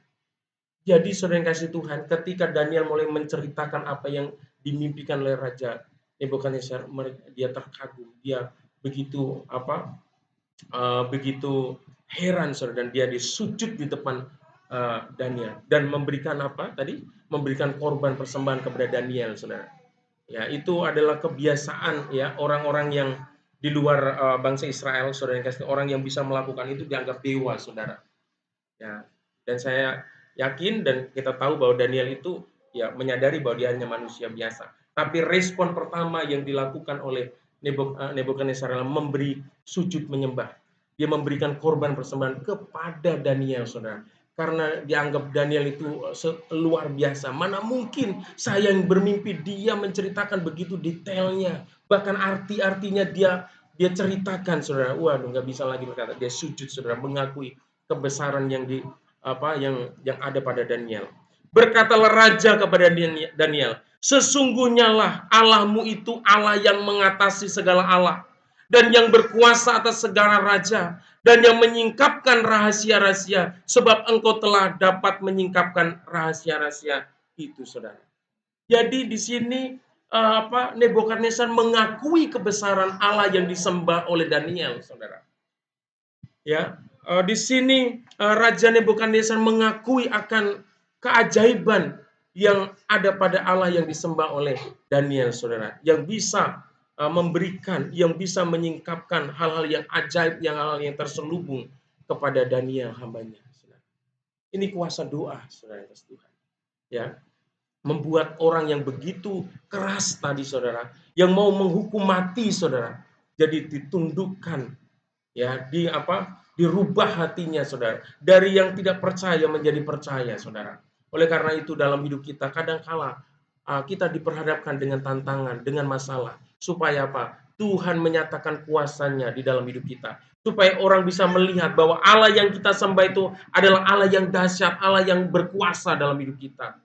Jadi saudara yang kasih Tuhan, ketika Daniel mulai menceritakan apa yang dimimpikan oleh Raja Nebukadnezar, dia terkagum, dia begitu begitu heran, saudara, dan dia disujud di depan Daniel dan memberikan memberikan korban persembahan kepada Daniel, saudara. Ya, itu adalah kebiasaan ya orang-orang yang di luar bangsa Israel, saudara yang kasih, orang yang bisa melakukan itu dianggap dewa, saudara. Ya, dan saya yakin dan kita tahu bahwa Daniel itu ya menyadari bahwa dia hanya manusia biasa. Tapi respon pertama yang dilakukan oleh Nebukadnezar adalah memberi sujud menyembah. Dia memberikan korban persembahan kepada Daniel, saudara. Karena dianggap Daniel itu luar biasa. Mana mungkin saya yang bermimpi, dia menceritakan begitu detailnya. Bahkan arti-artinya dia ceritakan, saudara. Waduh, nggak bisa lagi berkata. Dia sujud, saudara, mengakui kebesaran yang ada pada Daniel. Berkatalah raja kepada Daniel, sesungguhnya lah Allahmu itu Allah yang mengatasi segala Allah dan yang berkuasa atas segala raja dan yang menyingkapkan rahasia-rahasia, sebab engkau telah dapat menyingkapkan rahasia-rahasia itu, saudara. Jadi di sini Nebukadnezar mengakui kebesaran Allah yang disembah oleh Daniel, saudara. Ya, di sini Raja Nebukadnezar mengakui akan keajaiban yang ada pada Allah yang disembah oleh Daniel, saudara, yang bisa memberikan, yang bisa menyingkapkan hal-hal yang ajaib, hal-hal yang terselubung kepada Daniel hambanya, saudara. Ini kuasa doa, saudara Tuhan. Ya, membuat orang yang begitu keras tadi, saudara, yang mau menghukum mati, saudara, jadi ditundukkan, ya, dirubah hatinya, saudara, dari yang tidak percaya menjadi percaya, saudara. Oleh karena itu dalam hidup kita kadang-kala kita diperhadapkan dengan tantangan, dengan masalah, supaya Tuhan menyatakan kuasanya di dalam hidup kita, supaya orang bisa melihat bahwa Allah yang kita sembah itu adalah Allah yang dahsyat, Allah yang berkuasa dalam hidup kita.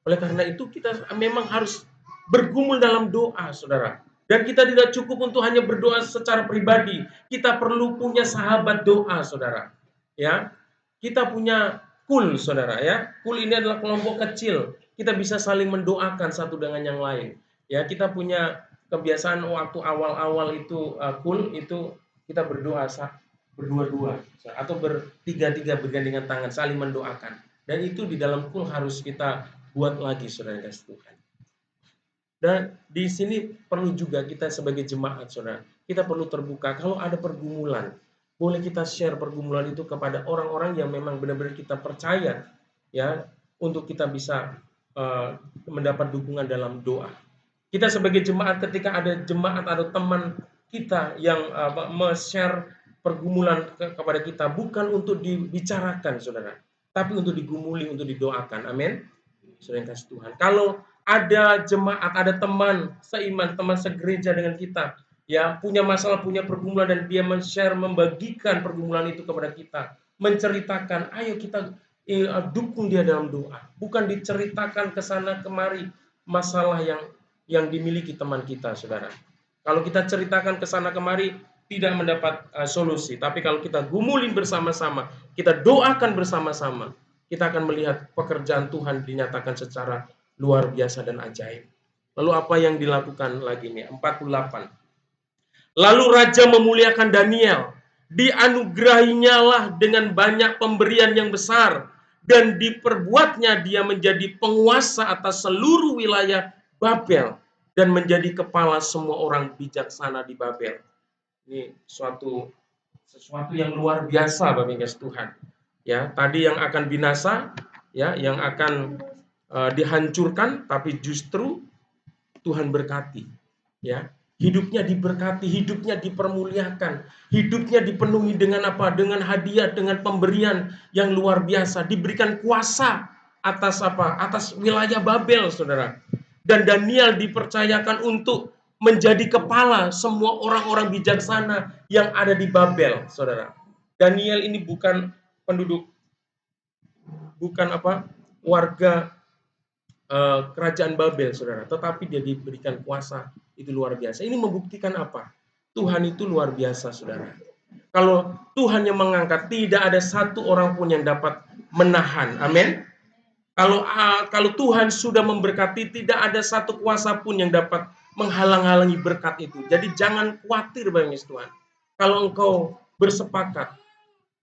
Oleh karena itu kita memang harus bergumul dalam doa, saudara. Dan kita tidak cukup untuk hanya berdoa secara pribadi. Kita perlu punya sahabat doa, saudara. Ya, kita punya kul, saudara. Ya, kul ini adalah kelompok kecil. Kita bisa saling mendoakan satu dengan yang lain. Ya, kita punya kebiasaan waktu awal-awal itu kul itu kita berdoa berdua-dua atau bertiga-tiga bergandengan tangan saling mendoakan. Dan itu di dalam kul harus kita buat lagi, saudara kasih Tuhan. Dan di sini perlu juga kita sebagai jemaat, saudara, kita perlu terbuka. Kalau ada pergumulan, boleh kita share pergumulan itu kepada orang-orang yang memang benar-benar kita percaya, ya, untuk kita bisa mendapat dukungan dalam doa. Kita sebagai jemaat, ketika ada jemaat atau teman kita yang share pergumulan kepada kita, bukan untuk dibicarakan, saudara, tapi untuk digumuli, untuk didoakan. Amin. Saudara yang kasih Tuhan. Kalau ada jemaat, ada teman seiman, teman segereja dengan kita, ya, punya masalah, punya pergumulan, dan dia men-share, membagikan pergumulan itu kepada kita, menceritakan, ayo kita dukung dia dalam doa. Bukan diceritakan ke sana kemari masalah yang dimiliki teman kita, saudara. Kalau kita ceritakan ke sana kemari, tidak mendapat solusi. Tapi kalau kita gumulin bersama-sama, kita doakan bersama-sama, kita akan melihat pekerjaan Tuhan dinyatakan secara luar biasa dan ajaib. Lalu apa yang dilakukan lagi nih? 48. Lalu raja memuliakan Daniel, dianugerahinya lah dengan banyak pemberian yang besar, dan diperbuatnya dia menjadi penguasa atas seluruh wilayah Babel, dan menjadi kepala semua orang bijaksana di Babel. Ini sesuatu yang luar biasa, Bapak Ibu Tuhan. Ya, tadi yang akan binasa, ya, yang akan dihancurkan, tapi justru Tuhan berkati. Ya, hidupnya diberkati, hidupnya dipermuliakan, hidupnya dipenuhi dengan apa? Dengan hadiah, dengan pemberian yang luar biasa, diberikan kuasa atas apa? Atas wilayah Babel, Saudara. Dan Daniel dipercayakan untuk menjadi kepala semua orang-orang bijaksana yang ada di Babel, Saudara. Daniel ini bukan penduduk, bukan apa? Warga kerajaan Babel, Saudara, tetapi dia diberikan kuasa itu luar biasa. Ini membuktikan apa? Tuhan itu luar biasa, Saudara. Kalau Tuhan yang mengangkat, tidak ada satu orang pun yang dapat menahan. Amin. Kalau Tuhan sudah memberkati, tidak ada satu kuasa pun yang dapat menghalang-halangi berkat itu. Jadi jangan khawatir, Bapak Tuhan. Kalau engkau bersepakat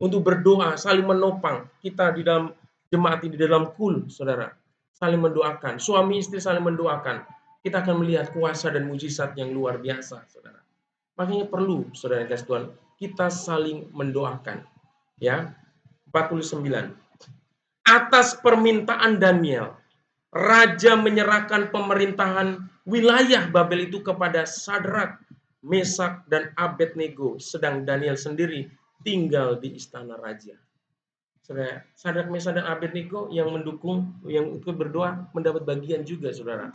untuk berdoa, saling menopang kita di dalam jemaat ini, di dalam kul, Saudara, saling mendoakan, suami istri saling mendoakan, kita akan melihat kuasa dan mujizat yang luar biasa, Saudara. Makanya perlu, Saudara kasih Tuhan, kita saling mendoakan. Ya, 49. Atas permintaan Daniel, raja menyerahkan pemerintahan wilayah Babel itu kepada Sadrak, Mesak, dan Abednego, sedang Daniel sendiri tinggal di istana raja. Saudara, Sadrak, Mesak, dan Abednego yang mendukung, yang ikut berdoa mendapat bagian juga, Saudara.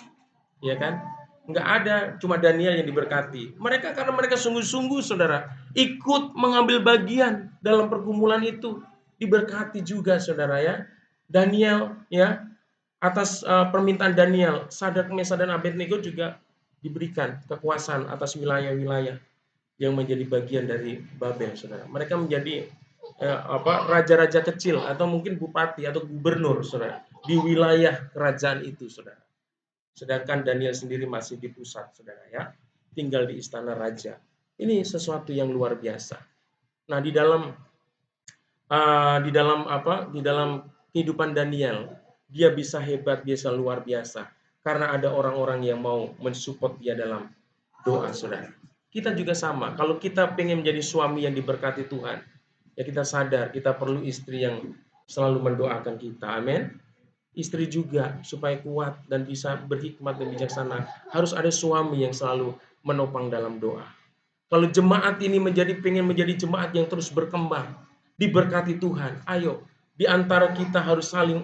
Ya kan? Enggak ada cuma Daniel yang diberkati. Mereka karena mereka sungguh-sungguh, Saudara, ikut mengambil bagian dalam pergumulan itu, diberkati juga, Saudara ya. Daniel ya, atas permintaan Daniel, Sadrak, Mesak, dan Abednego juga diberikan kekuasaan atas wilayah-wilayah yang menjadi bagian dari Babel, Saudara. Mereka menjadi raja-raja kecil atau mungkin bupati atau gubernur, Saudara, di wilayah kerajaan itu, Saudara. Sedangkan Daniel sendiri masih di pusat, Saudara ya, tinggal di istana raja. Ini sesuatu yang luar biasa. Nah, di dalam kehidupan Daniel, dia bisa hebat, bisa luar biasa karena ada orang-orang yang mau mensupport dia dalam doa, Saudara. Kita juga sama. Kalau kita pengen menjadi suami yang diberkati Tuhan, ya kita sadar kita perlu istri yang selalu mendoakan kita. Amin. Istri juga supaya kuat dan bisa berhikmat dan bijaksana, harus ada suami yang selalu menopang dalam doa. Kalau jemaat ini pengen menjadi jemaat yang terus berkembang, diberkati Tuhan, ayo di antara kita harus saling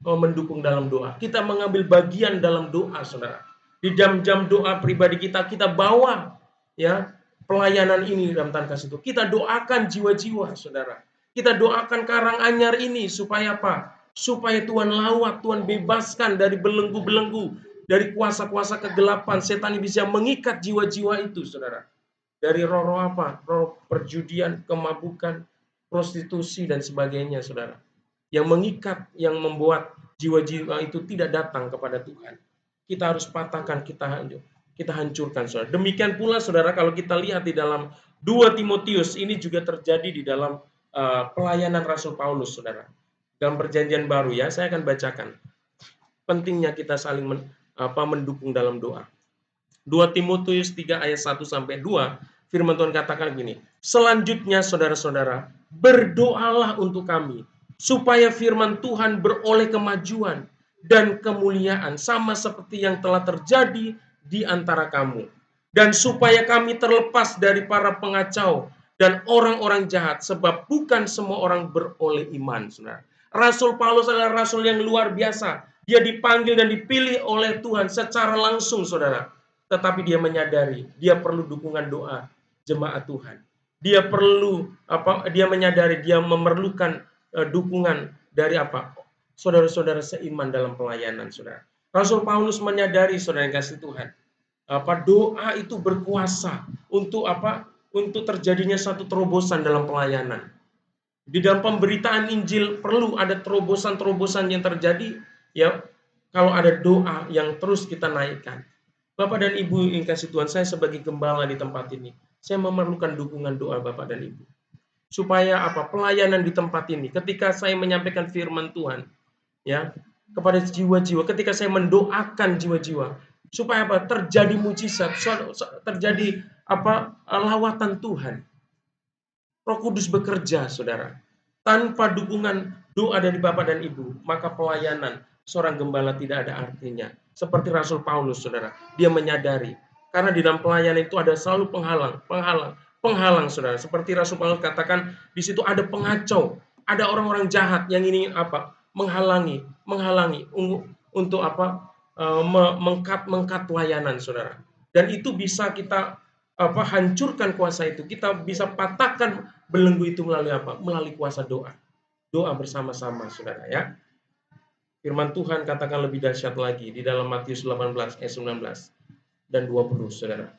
mendukung dalam doa. Kita mengambil bagian dalam doa, Saudara. Di jam-jam doa pribadi kita bawa ya pelayanan ini dalam tangan kasih itu. Kita doakan jiwa-jiwa, Saudara. Kita doakan Karanganyar ini supaya apa? Supaya Tuhan lawat, Tuhan bebaskan dari belenggu-belenggu, dari kuasa-kuasa kegelapan. Setan bisa mengikat jiwa-jiwa itu, Saudara. Dari roh-roh apa? Roh perjudian, kemabukan, prostitusi, dan sebagainya, Saudara. Yang mengikat, yang membuat jiwa-jiwa itu tidak datang kepada Tuhan. Kita harus patahkan, kita hancurkan, Saudara. Demikian pula, Saudara, kalau kita lihat di dalam 2 Timotius, ini juga terjadi di dalam pelayanan Rasul Paulus, Saudara. Dalam perjanjian baru ya, saya akan bacakan. Pentingnya kita saling mendukung dalam doa. 2 Timotius 3 ayat 1 sampai 2, firman Tuhan katakan gini. Selanjutnya, saudara-saudara, berdoalah untuk kami supaya firman Tuhan beroleh kemajuan dan kemuliaan sama seperti yang telah terjadi di antara kamu, dan supaya kami terlepas dari para pengacau dan orang-orang jahat, sebab bukan semua orang beroleh iman, Saudara. Rasul Paulus adalah rasul yang luar biasa. Dia dipanggil dan dipilih oleh Tuhan secara langsung, Saudara. Tetapi dia menyadari dia perlu dukungan doa jemaat Tuhan. Dia perlu dia menyadari dia memerlukan dukungan dari saudara-saudara seiman dalam pelayanan, Saudara. Rasul Paulus menyadari, Saudara yang kasih Tuhan, doa itu berkuasa untuk untuk terjadinya satu terobosan dalam pelayanan. Di dalam pemberitaan Injil perlu ada terobosan-terobosan yang terjadi, ya. Kalau ada doa yang terus kita naikkan. Bapak dan Ibu yang kasih Tuhan, saya sebagai gembala di tempat ini, saya memerlukan dukungan doa Bapak dan Ibu. Supaya apa? Pelayanan di tempat ini, ketika saya menyampaikan firman Tuhan, ya, kepada jiwa-jiwa, ketika saya mendoakan jiwa-jiwa, supaya apa? Terjadi mujizat, terjadi apa? Lawatan Tuhan. Roh Kudus bekerja, saudara. Tanpa dukungan doa dari Bapak dan Ibu, maka pelayanan seorang gembala tidak ada artinya. Seperti Rasul Paulus, saudara. Dia menyadari. Karena di dalam pelayanan itu ada selalu penghalang, saudara. Seperti Rasul Paulus katakan, di situ ada pengacau. Ada orang-orang jahat yang ingin apa? Menghalangi untuk apa? Mengkat pelayanan, saudara. Dan itu bisa kita apa? Hancurkan kuasa itu. Kita bisa patahkan belenggu itu melalui apa? Melalui kuasa doa. Doa bersama-sama, saudara, ya. Firman Tuhan katakan lebih dahsyat lagi di dalam Matius 18 ayat 19 dan 20, saudara.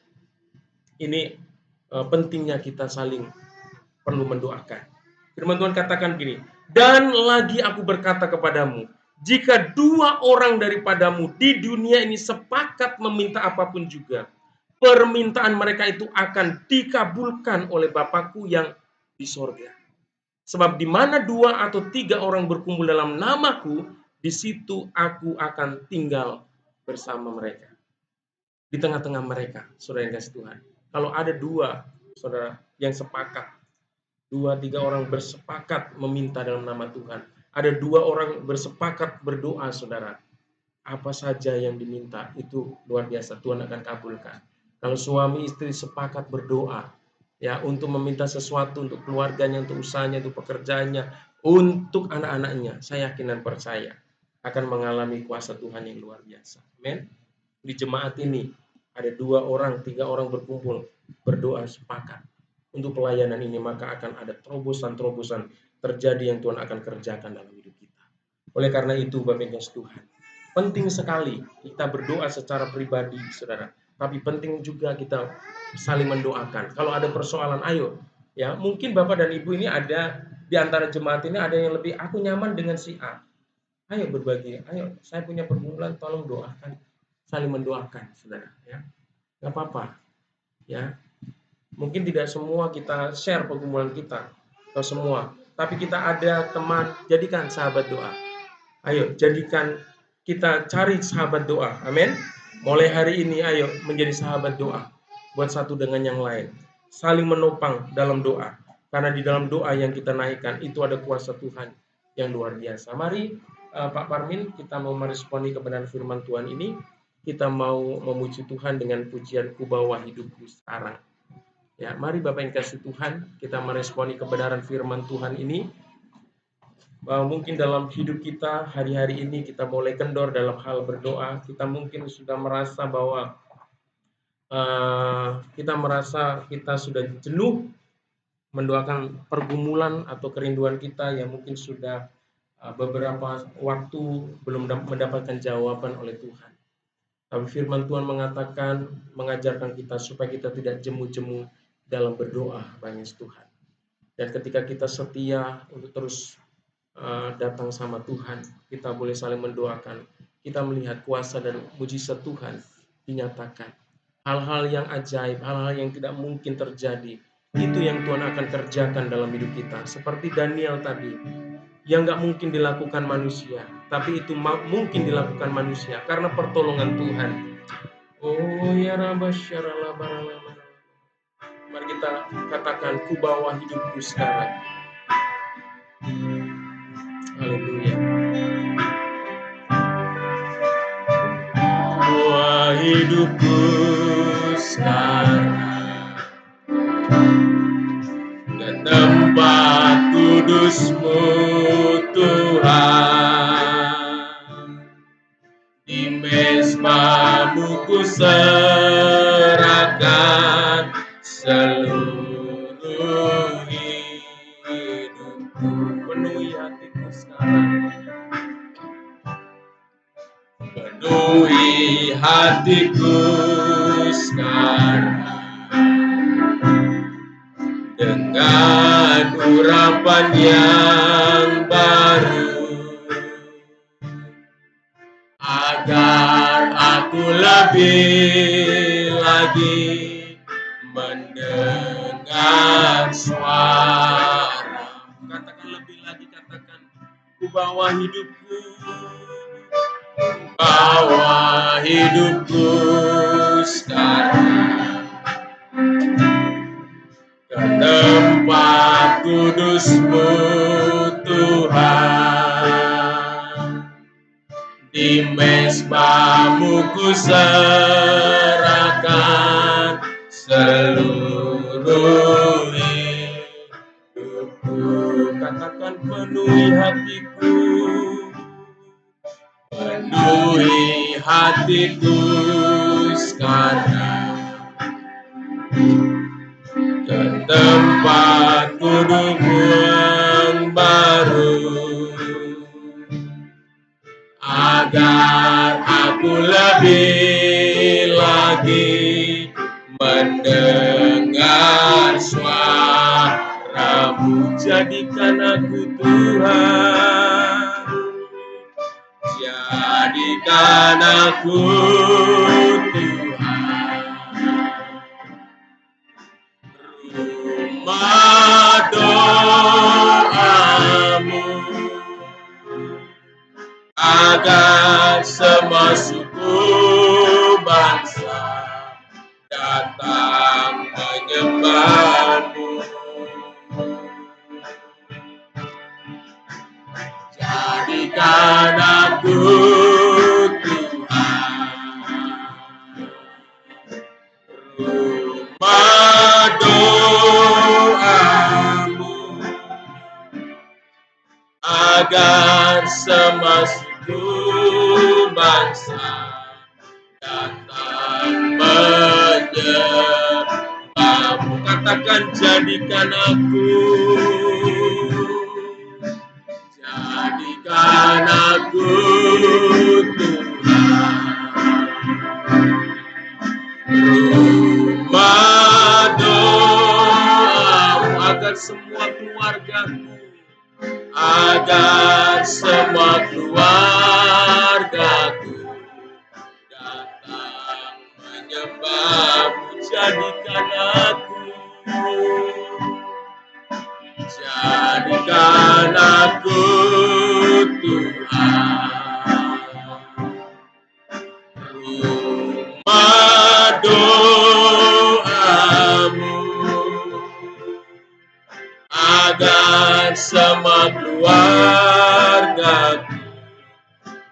Ini pentingnya kita saling perlu mendoakan. Firman Tuhan katakan gini, dan lagi aku berkata kepadamu, jika 2 orang daripadamu di dunia ini sepakat meminta apapun juga, permintaan mereka itu akan dikabulkan oleh Bapakku yang di sorga. Sebab di mana 2 atau 3 orang berkumpul dalam namaku, di situ aku akan tinggal bersama mereka. Di tengah-tengah mereka, saudara yang kasih Tuhan. Kalau ada 2, saudara, yang sepakat, 2-3 orang bersepakat meminta dalam nama Tuhan. Ada 2 orang bersepakat berdoa, saudara. Apa saja yang diminta, itu luar biasa, Tuhan akan kabulkan. Kalau suami istri sepakat berdoa, ya, untuk meminta sesuatu untuk keluarganya, untuk usahanya, untuk pekerjaannya, untuk anak-anaknya, saya yakin dan percaya akan mengalami kuasa Tuhan yang luar biasa. Amin. Di jemaat ini ada 2 orang, 3 orang berkumpul berdoa sepakat untuk pelayanan ini, maka akan ada terobosan-terobosan terjadi yang Tuhan akan kerjakan dalam hidup kita. Oleh karena itu, Bapak Ibu Tuhan, penting sekali kita berdoa secara pribadi, saudara. Tapi penting juga kita saling mendoakan. Kalau ada persoalan, ayo, ya, mungkin Bapak dan Ibu ini ada di antara jemaat ini ada yang lebih, aku nyaman dengan si A. Ayo berbagi, ayo, saya punya pergumulan, tolong doakan, saling mendoakan, saudara. Ya, nggak apa-apa, ya. Mungkin tidak semua kita share pergumulan kita ke semua, tapi kita ada teman, jadikan sahabat doa. Ayo, jadikan kita cari sahabat doa. Amin. Mulai hari ini, ayo menjadi sahabat doa buat satu dengan yang lain. Saling menopang dalam doa. Karena di dalam doa yang kita naikkan, itu ada kuasa Tuhan yang luar biasa. Mari, Pak Parmin, kita mau meresponi kebenaran firman Tuhan ini. Kita mau memuji Tuhan dengan pujian Ku Bawa Hidupku Sekarang. Ya, mari Bapak yang kasih Tuhan, kita meresponi kebenaran firman Tuhan ini. Mungkin dalam hidup kita hari-hari ini kita mulai kendor dalam hal berdoa. Kita mungkin sudah merasa bahwa kita sudah jenuh mendoakan pergumulan atau kerinduan kita yang mungkin sudah beberapa waktu belum mendapatkan jawaban oleh Tuhan. Tapi firman Tuhan mengatakan, mengajarkan kita supaya kita tidak jemu-jemu dalam berdoa, Bapak Tuhan. Dan ketika kita setia untuk terus datang sama Tuhan, kita boleh saling mendoakan. Kita melihat kuasa dan mujizat Tuhan dinyatakan. Hal-hal yang ajaib, hal-hal yang tidak mungkin terjadi, itu yang Tuhan akan kerjakan dalam hidup kita. Seperti Daniel tadi, yang gak mungkin dilakukan manusia, tapi itu mungkin dilakukan manusia karena pertolongan Tuhan. Oh ya Rabbasyalallah barallah. Mari kita katakan, Ku bawa hidupku sekarang. Haleluya. Bawa hidupku sekarang ke tempat kudus-Mu Tuhan. Di mezbamu ku serahkan seluruh hidupku. Penuhi hatiku sekarang. Penuhi hatiku sekarang. urapan yang baru, agar aku lebih lagi mendengar suara. Katakan lebih lagi, katakan, ku bawa hidupku, bawa hidupku sekarang ke tempat kudus-Mu Tuhan. Di mezbah-Mu ku serahkan seluruh hidupku. Katakan, penuhi hatiku, penuhi hatiku sekarang ke tempat kudus-Mu yang baru, agar aku lebih lagi mendengar suara-Mu. Jadikan aku Tuhan, jadikan aku Tuhan, rumah doa-Mu, agar semua suku bangsa datang menyembah-Mu. Jadikan aku Tuhan, rumah doa-Mu, agar semua suku bangsa datang menyembah-Mu. Katakan, jadikan aku, jadikan aku Tuhan, rumah doa-Mu, agar semua keluargaku, agar semua keluargaku datang menyembah-Mu. Jadikan aku, jadikan aku Tuhan, rumah doa-Mu, agar semua keluargaku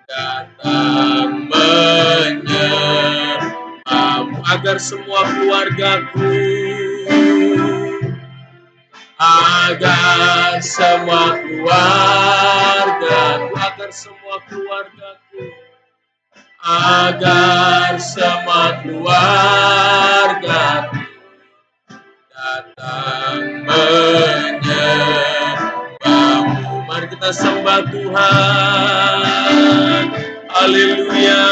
datang menyembah-Mu, agar semua keluargaku, agar semua keluargaku, agar semua keluargaku, agar semua keluargaku datang menyembah-Mu. Mari kita sembah Tuhan. Haleluya.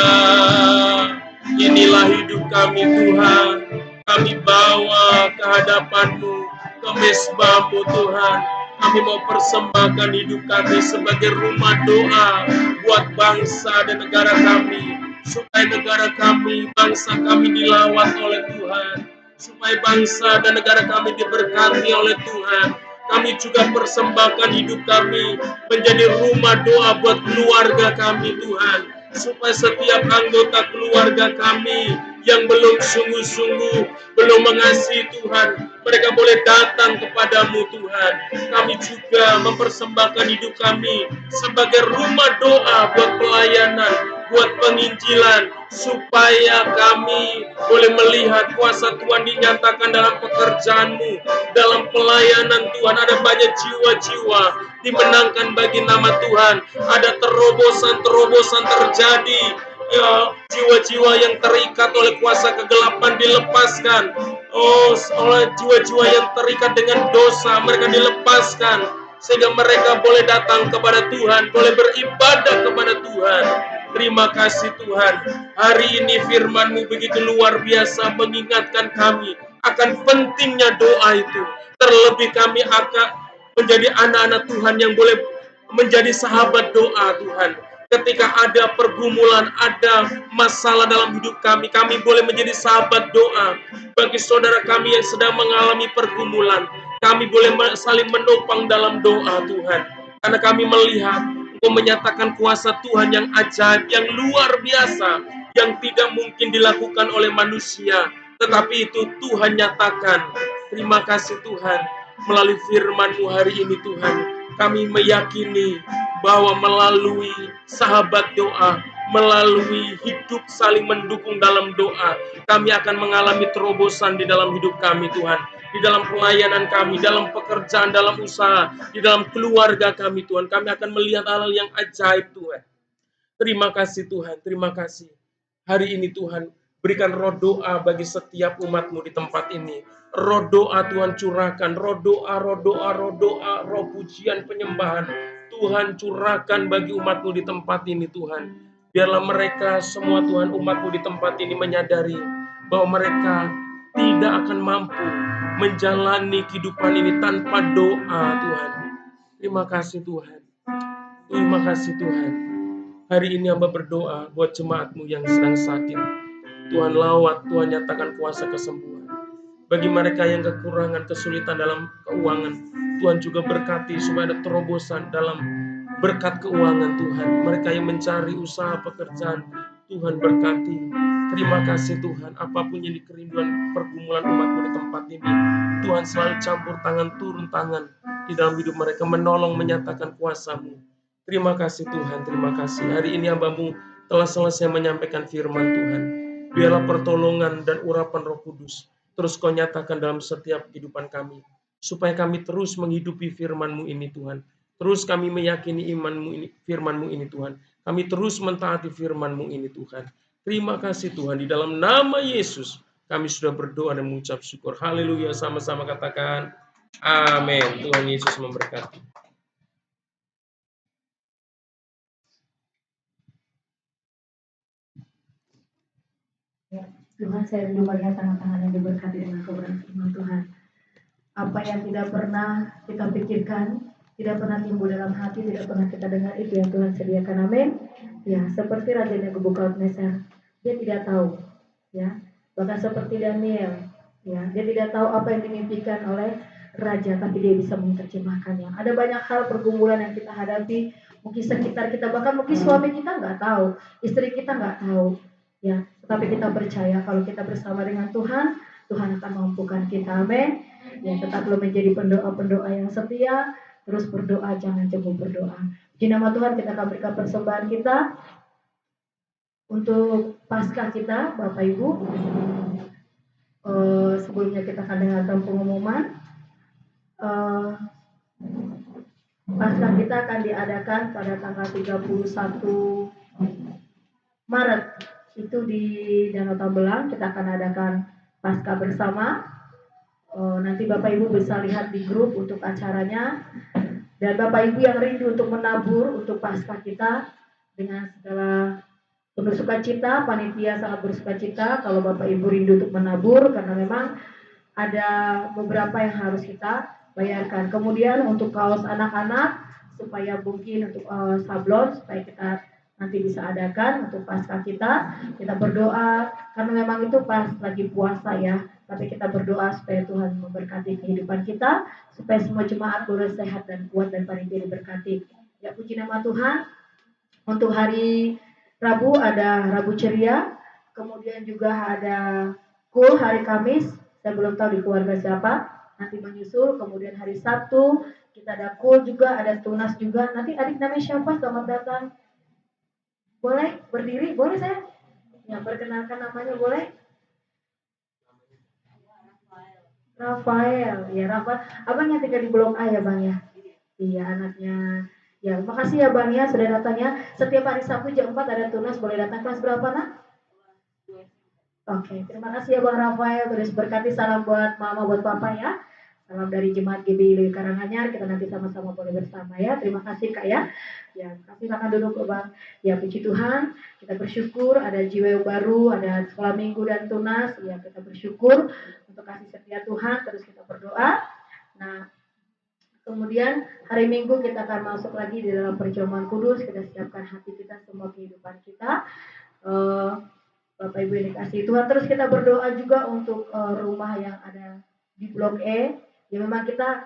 Inilah hidup kami Tuhan. Kami bawa ke hadapan-Mu, ke mezbah-Mu Tuhan. Kami mau persembahkan hidup kami sebagai rumah doa buat bangsa dan negara kami, supaya negara kami, bangsa kami dilawat oleh Tuhan, supaya bangsa dan negara kami diberkati oleh Tuhan. Kami juga persembahkan hidup kami menjadi rumah doa buat keluarga kami Tuhan, supaya setiap anggota keluarga kami yang belum sungguh-sungguh, belum mengasihi Tuhan, mereka boleh datang kepadamu Tuhan. Kami juga mempersembahkan hidup kami sebagai rumah doa buat pelayanan, buat penginjilan, supaya kami boleh melihat kuasa Tuhan dinyatakan dalam pekerjaan-Mu, dalam pelayanan Tuhan. Ada banyak jiwa-jiwa dimenangkan bagi nama Tuhan. Ada terobosan-terobosan terjadi. Jiwa-jiwa yang terikat oleh kuasa kegelapan dilepaskan. Oleh jiwa-jiwa yang terikat dengan dosa, mereka dilepaskan, sehingga mereka boleh datang kepada Tuhan, boleh beribadah kepada Tuhan. Terima kasih Tuhan. Hari ini firman-Mu begitu luar biasa mengingatkan kami akan pentingnya doa itu. Terlebih kami menjadi anak-anak Tuhan yang boleh menjadi sahabat doa Tuhan. Ketika ada pergumulan, ada masalah dalam hidup kami, kami boleh menjadi sahabat doa bagi saudara kami yang sedang mengalami pergumulan. Kami boleh saling menopang dalam doa Tuhan. Karena kami melihat Engkau menyatakan kuasa Tuhan yang ajaib, yang luar biasa, yang tidak mungkin dilakukan oleh manusia. Tetapi itu Tuhan nyatakan. Terima kasih Tuhan. Melalui firman-Mu hari ini Tuhan, kami meyakini bahwa melalui sahabat doa, melalui hidup saling mendukung dalam doa, kami akan mengalami terobosan di dalam hidup kami Tuhan. Di dalam pelayanan kami, dalam pekerjaan, dalam usaha, di dalam keluarga kami Tuhan. Kami akan melihat hal-hal yang ajaib Tuhan. Terima kasih Tuhan, terima kasih. Hari ini Tuhan, berikan roh doa bagi setiap umat-Mu di tempat ini. Roh doa Tuhan curahkan, roh doa, roh doa, roh doa, roh pujian penyembahan. Tuhan curahkan bagi umat-Mu di tempat ini Tuhan. Biarlah mereka semua Tuhan umat-Mu di tempat ini menyadari bahwa mereka tidak akan mampu menjalani kehidupan ini tanpa doa Tuhan. Terima kasih Tuhan. Terima kasih Tuhan. Hari ini hamba berdoa buat jemaat-Mu yang sedang sakit. Tuhan lawat, Tuhan nyatakan kuasa kesembuhan. Bagi mereka yang kekurangan, kesulitan dalam keuangan, Tuhan juga berkati supaya ada terobosan dalam berkat keuangan Tuhan. Mereka yang mencari usaha pekerjaan, Tuhan berkati. Terima kasih Tuhan, apapun yang dikerinduan pergumulan umat-Mu di tempat ini, Tuhan selalu campur tangan, turun tangan di dalam hidup mereka, menolong, menyatakan kuasa-Mu. Terima kasih Tuhan, terima kasih. Hari ini hamba-Mu telah selesai menyampaikan firman Tuhan. Biarlah pertolongan dan urapan Roh Kudus terus Kau nyatakan dalam setiap kehidupan kami. Supaya kami terus menghidupi firman-Mu ini Tuhan. Terus kami meyakini iman-Mu ini, firman-Mu ini Tuhan. Kami terus mentaati firman-Mu ini Tuhan. Terima kasih Tuhan, di dalam nama Yesus kami sudah berdoa dan mengucap syukur. Haleluya, sama-sama katakan amin. Tuhan Yesus memberkati. Ya, Tuhan, saya rindu melihat tangan-tangan yang diberkati dengan kebenaran firman Tuhan. Apa yang tidak pernah kita pikirkan, tidak pernah timbul dalam hati, tidak pernah kita dengar, itu yang Tuhan sediakan. Amin. Ya, seperti Raja Nebukadnezar, dia tidak tahu, ya. Bahkan seperti Daniel, ya, dia tidak tahu apa yang dimimpikan oleh raja, tapi dia bisa menerjemahkannya. Ada banyak hal pergumulan yang kita hadapi, mungkin sekitar kita, bahkan mungkin suami kita nggak tahu, istri kita nggak tahu, ya. Tetapi kita percaya kalau kita bersama dengan Tuhan, Tuhan akan mampukan kita. Amin. Ya, tetaplah menjadi pendoa-pendoa yang setia, terus berdoa, jangan jemu berdoa. Di nama Tuhan kita akan berikan persembahan kita untuk Paskah kita, Bapak Ibu. Sebelumnya kita akan dengarkan pengumuman. Paskah kita akan diadakan pada tanggal 31 Maret. Itu di Danau Tambelang, kita akan adakan Paskah bersama. Nanti Bapak Ibu bisa lihat di grup untuk acaranya. Dan Bapak Ibu yang rindu untuk menabur untuk Paskah kita, dengan segala penuh sukacita, panitia sangat bersukacita kalau Bapak Ibu rindu untuk menabur, karena memang ada beberapa yang harus kita bayarkan. Kemudian untuk kaos anak-anak, supaya mungkin untuk sablon, supaya kita nanti bisa adakan untuk Paskah kita berdoa, karena memang itu pas lagi puasa ya, tapi kita berdoa supaya Tuhan memberkati kehidupan kita, supaya semua jemaat boleh sehat dan kuat dan panitia diberkati. Ya, puji nama Tuhan. Untuk hari Rabu ada Rabu Ceria, kemudian juga ada Kul hari Kamis, saya belum tahu di keluarga siapa, nanti menyusul. Kemudian hari Sabtu kita ada Kul juga, ada Tunas juga. Nanti adik namanya siapa? Selamat datang. Boleh berdiri? Boleh saya? Ya, perkenalkan namanya boleh? Rafael. Ya, Rafael. Abang yang tinggal di Blok A ya, Bang ya? Iya, anaknya. Ya, makasih ya Bang ya sudah datangnya. Setiap hari Sabtu jam 4 ada tunas, boleh datang. Kelas berapa, Nak? Oke, terima kasih ya Bang Rafael. Terus berkati, salam buat Mama, buat Papa ya. Salam dari Jemaat GBI Karanganyar. Kita nanti sama-sama boleh bersama ya. Terima kasih Kak ya. Ya, kasih silakan duduk Bang. Ya, puji Tuhan. Kita bersyukur ada jiwa yang baru, ada sekolah minggu dan tunas. Ya, kita bersyukur untuk kasih setia Tuhan. Terus kita berdoa. Nah, Kemudian hari Minggu kita akan masuk lagi di dalam perjamuan kudus. Kita siapkan hati kita, semua kehidupan kita. Bapak Ibu yang dikasihi Tuhan, terus kita berdoa juga untuk rumah yang ada di Blok E. Ya memang kita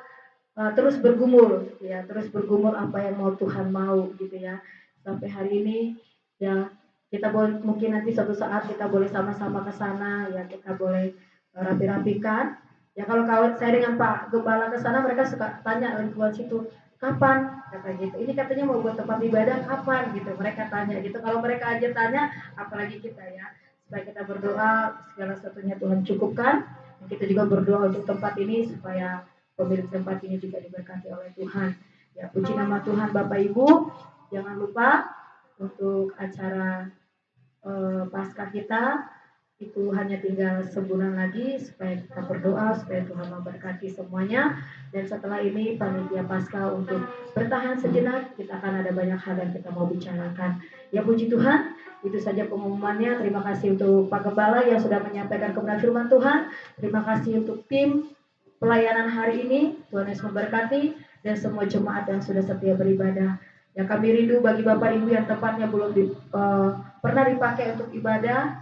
terus bergumul, ya terus bergumul apa yang mau Tuhan mau gitu ya. Sampai hari ini ya kita boleh, mungkin nanti suatu saat kita boleh sama-sama ke sana, ya kita boleh rapi-rapikan. Ya kalau saya dengan Pak Gembala ke sana, mereka suka tanya lingkungan situ, kapan? Kata gitu. Ini katanya mau buat tempat ibadah kapan gitu. Mereka tanya gitu. Kalau mereka aja tanya, apalagi kita ya. Supaya kita berdoa segala sesuatunya Tuhan cukupkan. Kita juga berdoa untuk tempat ini supaya pemilik tempat ini juga diberkati oleh Tuhan. Ya puji nama Tuhan Bapak Ibu. Jangan lupa untuk acara Paskah kita itu hanya tinggal sebulan lagi supaya kita berdoa supaya Tuhan memberkati semuanya. Dan setelah ini panitia Paskah untuk bertahan sejenak, kita akan ada banyak hal yang kita mau bicarakan. Ya puji Tuhan, itu saja pengumumannya. Terima kasih untuk Pak Gembala yang sudah menyampaikan kebenaran firman Tuhan. Terima kasih untuk tim pelayanan hari ini. Tuhan Yesus memberkati dan semua jemaat yang sudah setia beribadah. Ya kami rindu bagi Bapak Ibu yang tempatnya belum pernah dipakai untuk ibadah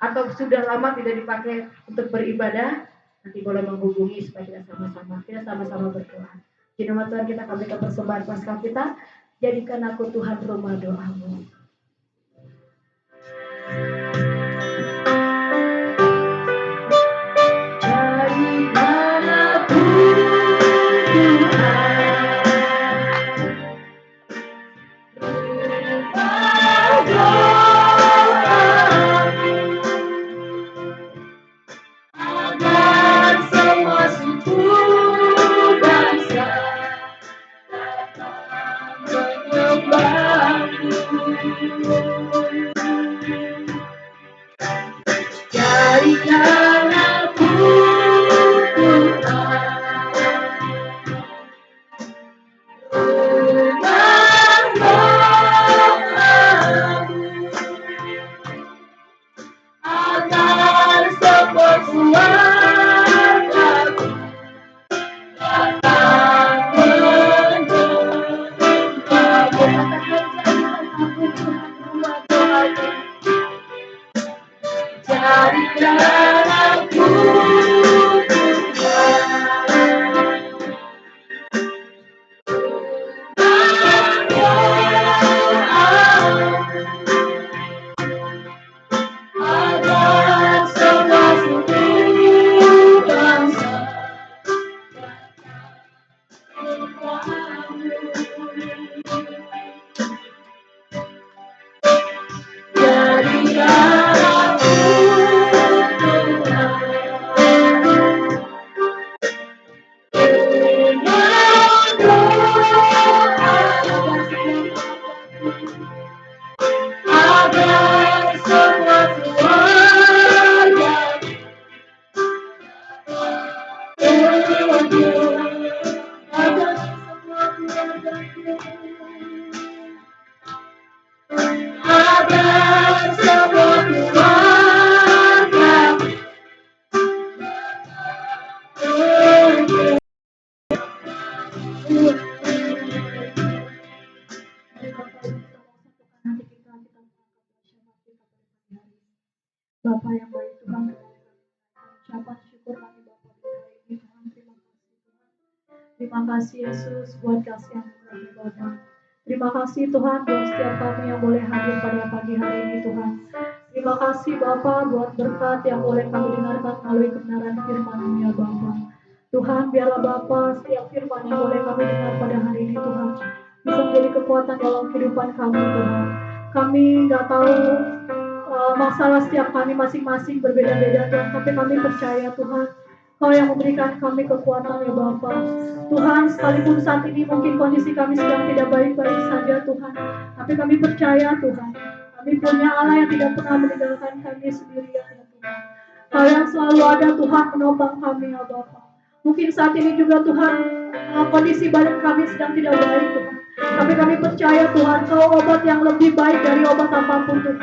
atau sudah lama tidak dipakai untuk beribadah, nanti boleh menghubungi supaya kita sama-sama berdoa. Di nama Tuhan kita berikan persembahan Paskah kita, jadikan aku Tuhan rumah doamu. Jadikan aku Tuhan agar semua suku bangsa datang menyembahmu. Jadikan aku Tuhan rumah doamu, agar semua keluargaku datang menyembahmu. Jadikan aku agar semua suku bangsa jadikan aku agar semua keluarga agar semua keluarga Bapak yang baik Tuhan, ucapan syukur kami Bapak hari ini Tuhan, terima kasih Tuhan. Terima kasih Yesus buat kasih yang kami Bapak. Terima kasih Tuhan buat setiap kami yang boleh hadir pada pagi hari ini Tuhan. Terima kasih Bapak buat berkat yang boleh kami dengarkan melalui kebenaran firman-Mu ya Bapak. Tuhan biarlah Bapak setiap firman yang boleh kami dengar pada hari ini Tuhan bisa menjadi kekuatan dalam kehidupan kami Tuhan. Kami nggak tahu masalah setiap kami masing-masing berbeda-beda Tuhan, tapi kami percaya Tuhan Kau yang memberikan kami kekuatan ya Bapa. Tuhan, sekalipun saat ini mungkin kondisi kami sedang tidak baik-baik saja Tuhan, tapi kami percaya Tuhan, kami punya Allah yang tidak pernah meninggalkan kami sendirian ya Tuhan. Kau yang selalu ada Tuhan menopang kami ya Bapa. Mungkin saat ini juga Tuhan kondisi badan kami sedang tidak baik Tuhan, tapi kami percaya Tuhan Kau obat yang lebih baik dari obat apapun Tuhan.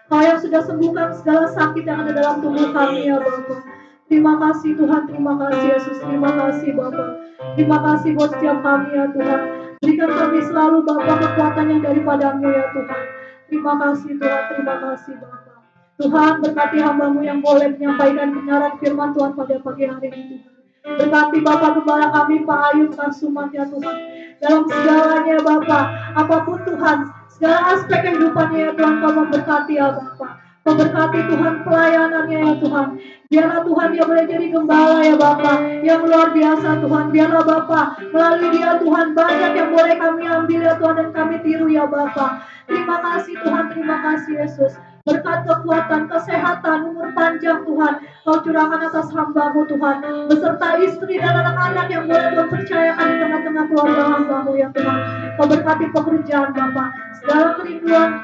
Kau yang sudah sembuhkan segala sakit yang ada dalam tubuh kami ya Bapa. Terima kasih Tuhan, terima kasih Yesus, terima kasih Bapa. Terima kasih buat setiap kami ya Tuhan. Berikan kami selalu Bapa kekuatan yang daripadamu ya Tuhan. Terima kasih Tuhan, terima kasih Bapa. Tuhan berkati hamba-Mu yang boleh menyampaikan kebenaran firman Tuhan pada pagi hari ini Tuhan. Berkati Bapak Gembala kami Pak Ayub Kasuman ya Tuhan. Dalam segalanya Bapak, apapun Tuhan, segala aspek kehidupannya ya Tuhan, Kau memberkati ya Bapak. Memberkati Tuhan pelayanannya ya Tuhan. Biarlah Tuhan dia boleh jadi gembala ya Bapak yang luar biasa Tuhan. Biarlah Bapak melalui dia Tuhan banyak yang boleh kami ambil ya Tuhan dan kami tiru ya Bapak. Terima kasih Tuhan, terima kasih Yesus. Berkat kekuatan, kesehatan, umur panjang Tuhan, Kau curahkan atas hamba-Mu Tuhan, beserta istri dan anak-anak yang boleh Tuhan percayakan di tengah-tengah keluarga hamba-Mu ya Tuhan. Kau berkati pekerjaan Bapak, segala kerinduan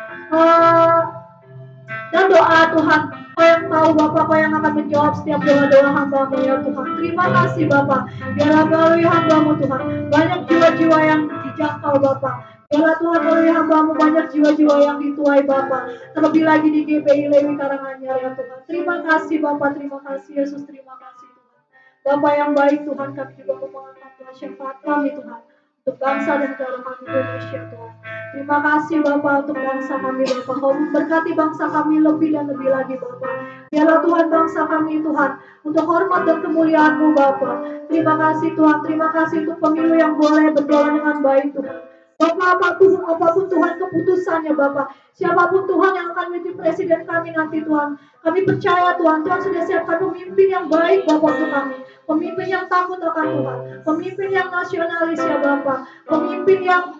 dan doa Tuhan, Kau yang tahu Bapak, Kau yang akan menjawab setiap doa-doa hamba-Mu ya Tuhan. Terima kasih Bapak, biarlah melalui hamba-Mu Tuhan, banyak jiwa-jiwa yang dijangkau Bapak. Biarlah Tuhan melalui hamba-Mu banyak jiwa-jiwa yang dituai Bapak. Terlebih lagi di GPI Lewi Karanganyar ya Tuhan. Terima kasih Bapak, terima kasih Yesus, terima kasih Tuhan. Bapak yang baik Tuhan, kami juga memohonkan Tuhan syafaat kami Tuhan untuk bangsa dan negara kami Indonesia Tuhan. Terima kasih Bapak untuk bangsa kami Bapak. Kau memberkati bangsa kami lebih dan lebih lagi Bapak. Biarlah Tuhan bangsa kami Tuhan untuk hormat dan kemuliaan-Mu Bapak. Terima kasih Tuhan, terima kasih untuk pemilu yang boleh berjalan dengan baik Tuhan. Bapak apapun Tuhan keputusannya Bapak. Siapapun Tuhan yang akan menjadi presiden kami nanti Tuhan. Kami percaya Tuhan sudah siapkan pemimpin yang baik Bapak untuk kami. Pemimpin yang takut akan Tuhan. Pemimpin yang nasionalis ya Bapak. Pemimpin yang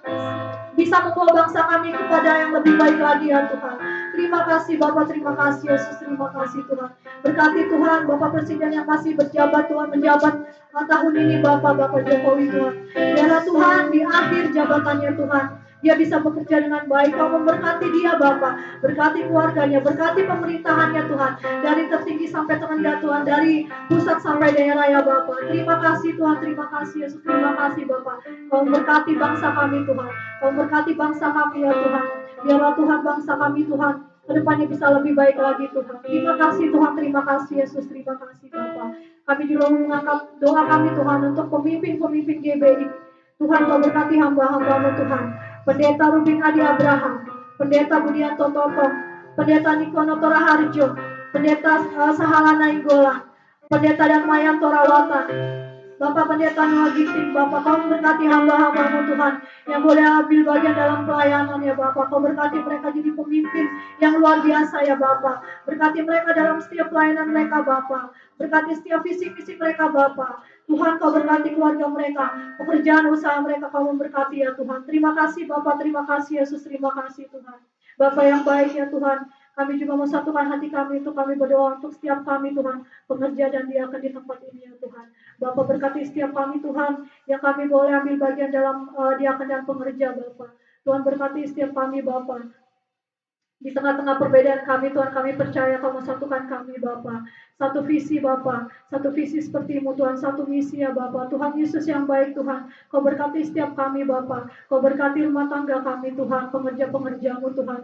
bisa membawa bangsa kami kepada yang lebih baik lagi ya Tuhan. Terima kasih Bapak, terima kasih Yesus, terima kasih Tuhan. Berkati Tuhan Bapak Presiden yang masih berjabat Tuhan, menjabat tahun ini Bapak Jokowi Tuhan. Biarlah Tuhan di akhir jabatannya Tuhan, dia bisa bekerja dengan baik. Kau memberkati dia Bapak, berkati keluarganya, berkati pemerintahannya Tuhan, dari tertinggi sampai terendah Tuhan, dari pusat sampai daerah ya Bapak. Terima kasih Tuhan, terima kasih Yesus, terima kasih Bapak. Kau memberkati bangsa kami Tuhan, kau memberkati bangsa kami ya Tuhan. Biarlah Tuhan bangsa kami Tuhan kedepannya bisa lebih baik lagi Tuhan. Terima kasih Tuhan, terima kasih Yesus, terima kasih Bapak. Kami juga mengangkat doa kami Tuhan untuk pemimpin-pemimpin GBI. Tuhan kau berkati hamba-hamba-Mu Tuhan. Pendeta Rubin Adi Abraham, Pendeta Budianto Totong, Pendeta Nikono Toraharjo, Pendeta Sahala Nainggolan, Pendeta dan Mayan Torawata, Bapak Pendeta Noah Ginting, Bapak kau berkati hamba-hamba-Mu Tuhan yang boleh ambil bagian dalam pelayanan ya Bapak. Kau berkati mereka jadi pemimpin yang luar biasa ya Bapak. Berkati mereka dalam setiap pelayanan mereka Bapak. Berkati setiap visi-visi mereka Bapak. Tuhan kau berkati keluarga mereka, pekerjaan usaha mereka kau memberkati ya Tuhan. Terima kasih Bapak, terima kasih Yesus, terima kasih Tuhan. Bapak yang baik ya Tuhan, kami juga mau satukan hati kami untuk kami berdoa untuk setiap kami Tuhan, pengerja dan diaken di tempat ini ya Tuhan. Bapak berkati setiap kami Tuhan, yang kami boleh ambil bagian dalam diaken dan pengerja Bapak. Tuhan berkati setiap kami Bapak. Di tengah-tengah perbedaan kami Tuhan, kami percaya Kau mensatukan kami Bapa. Satu visi Bapa, satu visi seperti-Mu Tuhan, satu misi ya Bapa. Tuhan Yesus yang baik Tuhan, Kau berkati setiap kami Bapa. Kau berkati rumah tangga kami Tuhan, pengerja-pengerja-Mu Tuhan,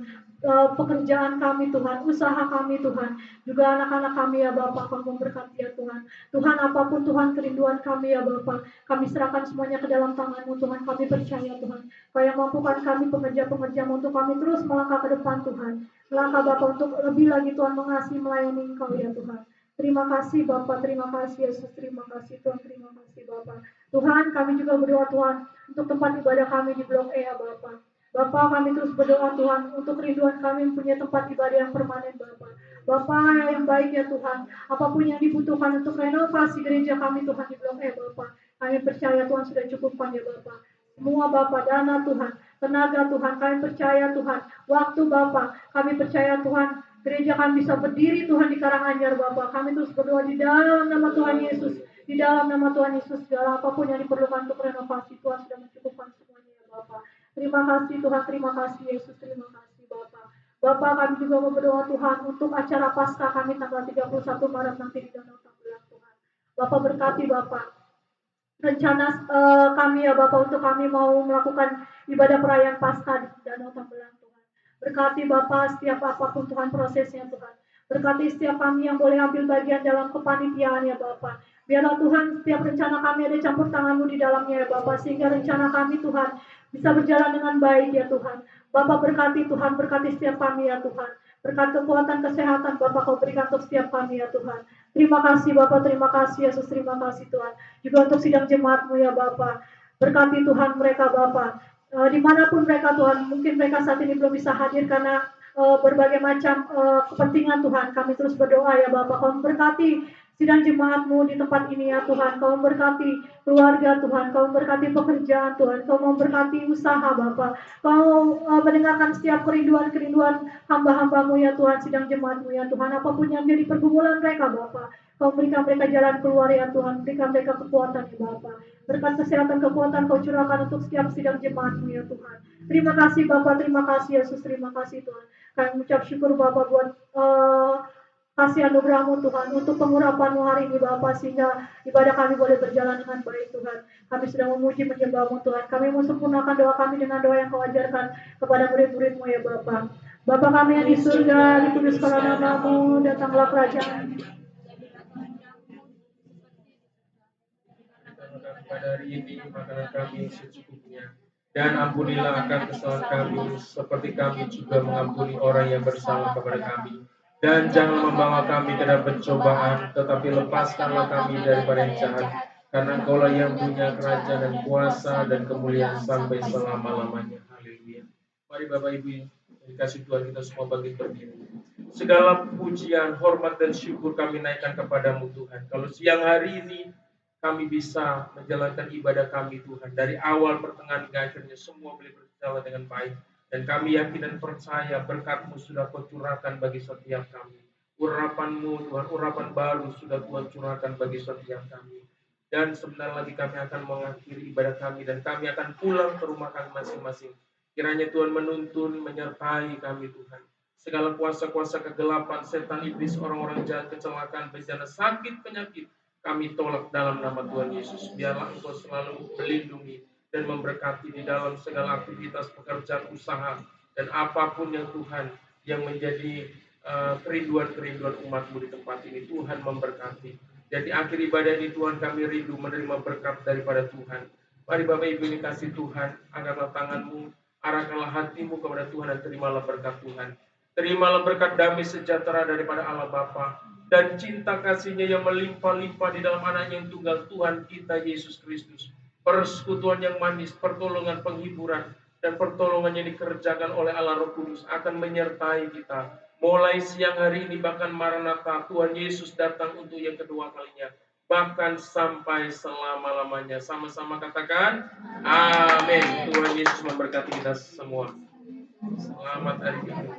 pekerjaan kami Tuhan, usaha kami Tuhan, juga anak-anak kami ya Bapa. Kau memberkati ya Tuhan. Tuhan apapun Tuhan kerinduan kami ya Bapa, kami serahkan semuanya ke dalam tangan-Mu Tuhan. Kami percaya Tuhan, Kau yang mampukan kami pekerja-pekerja-Mu untuk kami terus melangkah ke depan Tuhan. Melangkah Bapa untuk lebih lagi Tuhan mengasihi melayani Engkau ya Tuhan. Terima kasih Bapa, terima kasih Yesus, terima kasih Tuhan, terima kasih Bapa. Tuhan kami juga berdoa Tuhan untuk tempat ibadah kami di Blok E ya Bapa. Bapa kami terus berdoa Tuhan untuk kerinduan kami mempunyai tempat ibadah yang permanen Bapa. Bapa yang baik ya Tuhan, apapun yang dibutuhkan untuk renovasi gereja kami Tuhan di Blok E Bapa. Kami percaya Tuhan sudah cukupkan ya Bapa. Semua Bapa, dana Tuhan, tenaga Tuhan, kami percaya Tuhan, waktu Bapa, kami percaya Tuhan, gereja kami bisa berdiri Tuhan di Karanganyar Bapa. Kami terus berdoa di dalam nama Tuhan Yesus, di dalam nama Tuhan Yesus, segala apapun yang diperlukan untuk renovasi Tuhan sudah mencukupkan semuanya ya Bapa. Terima kasih Tuhan, terima kasih Yesus, terima kasih Bapa. Bapa kami juga mau berdoa Tuhan untuk acara Paskah kami tanggal 31 Maret nanti di Danau Tambelang Tuhan. Bapak berkati Bapak rencana kami ya Bapak untuk kami mau melakukan ibadah perayaan Paskah di Danau Tambelang Tuhan. Berkati Bapak setiap apapun Tuhan prosesnya Tuhan. Berkati setiap kami yang boleh ambil bagian dalam kepanitiaan ya Bapa. Biarlah Tuhan setiap rencana kami ada campur tangan-Mu di dalamnya ya Bapa, sehingga rencana kami Tuhan bisa berjalan dengan baik ya Tuhan. Bapak berkati Tuhan, berkati setiap kami ya Tuhan. Berkat kekuatan kesehatan Bapak Kau berikan untuk setiap kami ya Tuhan. Terima kasih Bapak, terima kasih Yesus, terima kasih Tuhan. Juga untuk sidang jemaat-Mu ya Bapak. Berkati Tuhan mereka Bapak. Dimanapun mereka Tuhan, mungkin mereka saat ini belum bisa hadir karena berbagai macam kepentingan Tuhan. Kami terus berdoa ya Bapak, Kau memberkati sidang jemaat-Mu di tempat ini ya Tuhan. Kau memberkati keluarga Tuhan, Kau memberkati pekerjaan Tuhan, Kau memberkati usaha Bapak. Kau mendengarkan setiap kerinduan-kerinduan hamba-hamba-Mu ya Tuhan, sidang jemaat-Mu ya Tuhan. Apapun yang menjadi pergumulan mereka Bapak, Kau berikan mereka jalan keluar ya Tuhan, berikan mereka kekuatan ya Bapak. Berkat kesehatan kekuatan Kau curahkan untuk setiap sidang jemaat-Mu ya Tuhan. Terima kasih Bapak, terima kasih Yesus, terima kasih Tuhan. Kami mengucap syukur Bapak buat kasih anugerah-Mu Tuhan untuk pengurapan-Mu hari ini Bapak, sehingga ibadah kami boleh berjalan dengan baik Tuhan. Kami sudah memuji menyembah-Mu Tuhan. Kami mau sempurnakan doa kami dengan doa yang Kau ajarkan kepada murid-murid-Mu ya Bapak. Bapa kami yang di surga, dikuduskanlah nama-Mu, datanglah kerajaan. Pada hari ini makanan kami secukupnya, dan ampunilah akan kesalahan kami seperti kami juga mengampuni orang yang bersalah kepada kami. Dan jangan membawa kami ke dalam pencobaan, tetapi lepaskanlah kami daripada yang jahat. Karena Engkaulah yang punya kerajaan dan kuasa dan kemuliaan sampai selama-lamanya. Haleluya. Mari Bapak Ibu yang dikasih Tuhan, kita semua bangkit berdiri. Segala pujian, hormat dan syukur kami naikkan kepadamu Tuhan. Kalau siang hari ini kami bisa menjalankan ibadah kami Tuhan. Dari awal, pertengahan, hingga akhirnya semua boleh berjalan dengan baik. Dan kami yakin dan percaya berkat-Mu sudah Kau curahkan bagi setiap kami. Urapan-Mu Tuhan, urapan baru sudah Tuhan curahkan bagi setiap kami. Dan sebentar lagi kami akan mengakhiri ibadah kami dan kami akan pulang ke rumah kami masing-masing. Kiranya Tuhan menuntun, menyertai kami Tuhan. Segala kuasa-kuasa kegelapan, setan, iblis, orang-orang jahat, kecelakaan, bencana, sakit, penyakit, kami tolak dalam nama Tuhan Yesus. Biarlah Engkau selalu melindungi dan memberkati di dalam segala aktivitas pekerjaan, usaha, dan apapun yang Tuhan yang menjadi kerinduan-kerinduan umat-Mu di tempat ini. Tuhan memberkati. Dan di akhir ibadah ini Tuhan, kami rindu menerima berkat daripada Tuhan. Mari Bapak Ibu ini kasih Tuhan, angkatlah tangan-Mu, arahkanlah hatimu kepada Tuhan dan terimalah berkat Tuhan. Terimalah berkat damai sejahtera daripada Allah Bapa dan cinta kasih-Nya yang melimpah-limpah di dalam Anaknya yang tunggal, Tuhan kita Yesus Kristus. Persekutuan yang manis, pertolongan, penghiburan, dan pertolongan yang dikerjakan oleh Allah Roh Kudus akan menyertai kita. Mulai siang hari ini bahkan Maranatha, Tuhan Yesus datang untuk yang kedua kalinya. Bahkan sampai selama-lamanya. Sama-sama katakan, amin. Tuhan Yesus memberkati kita semua. Selamat hari Minggu.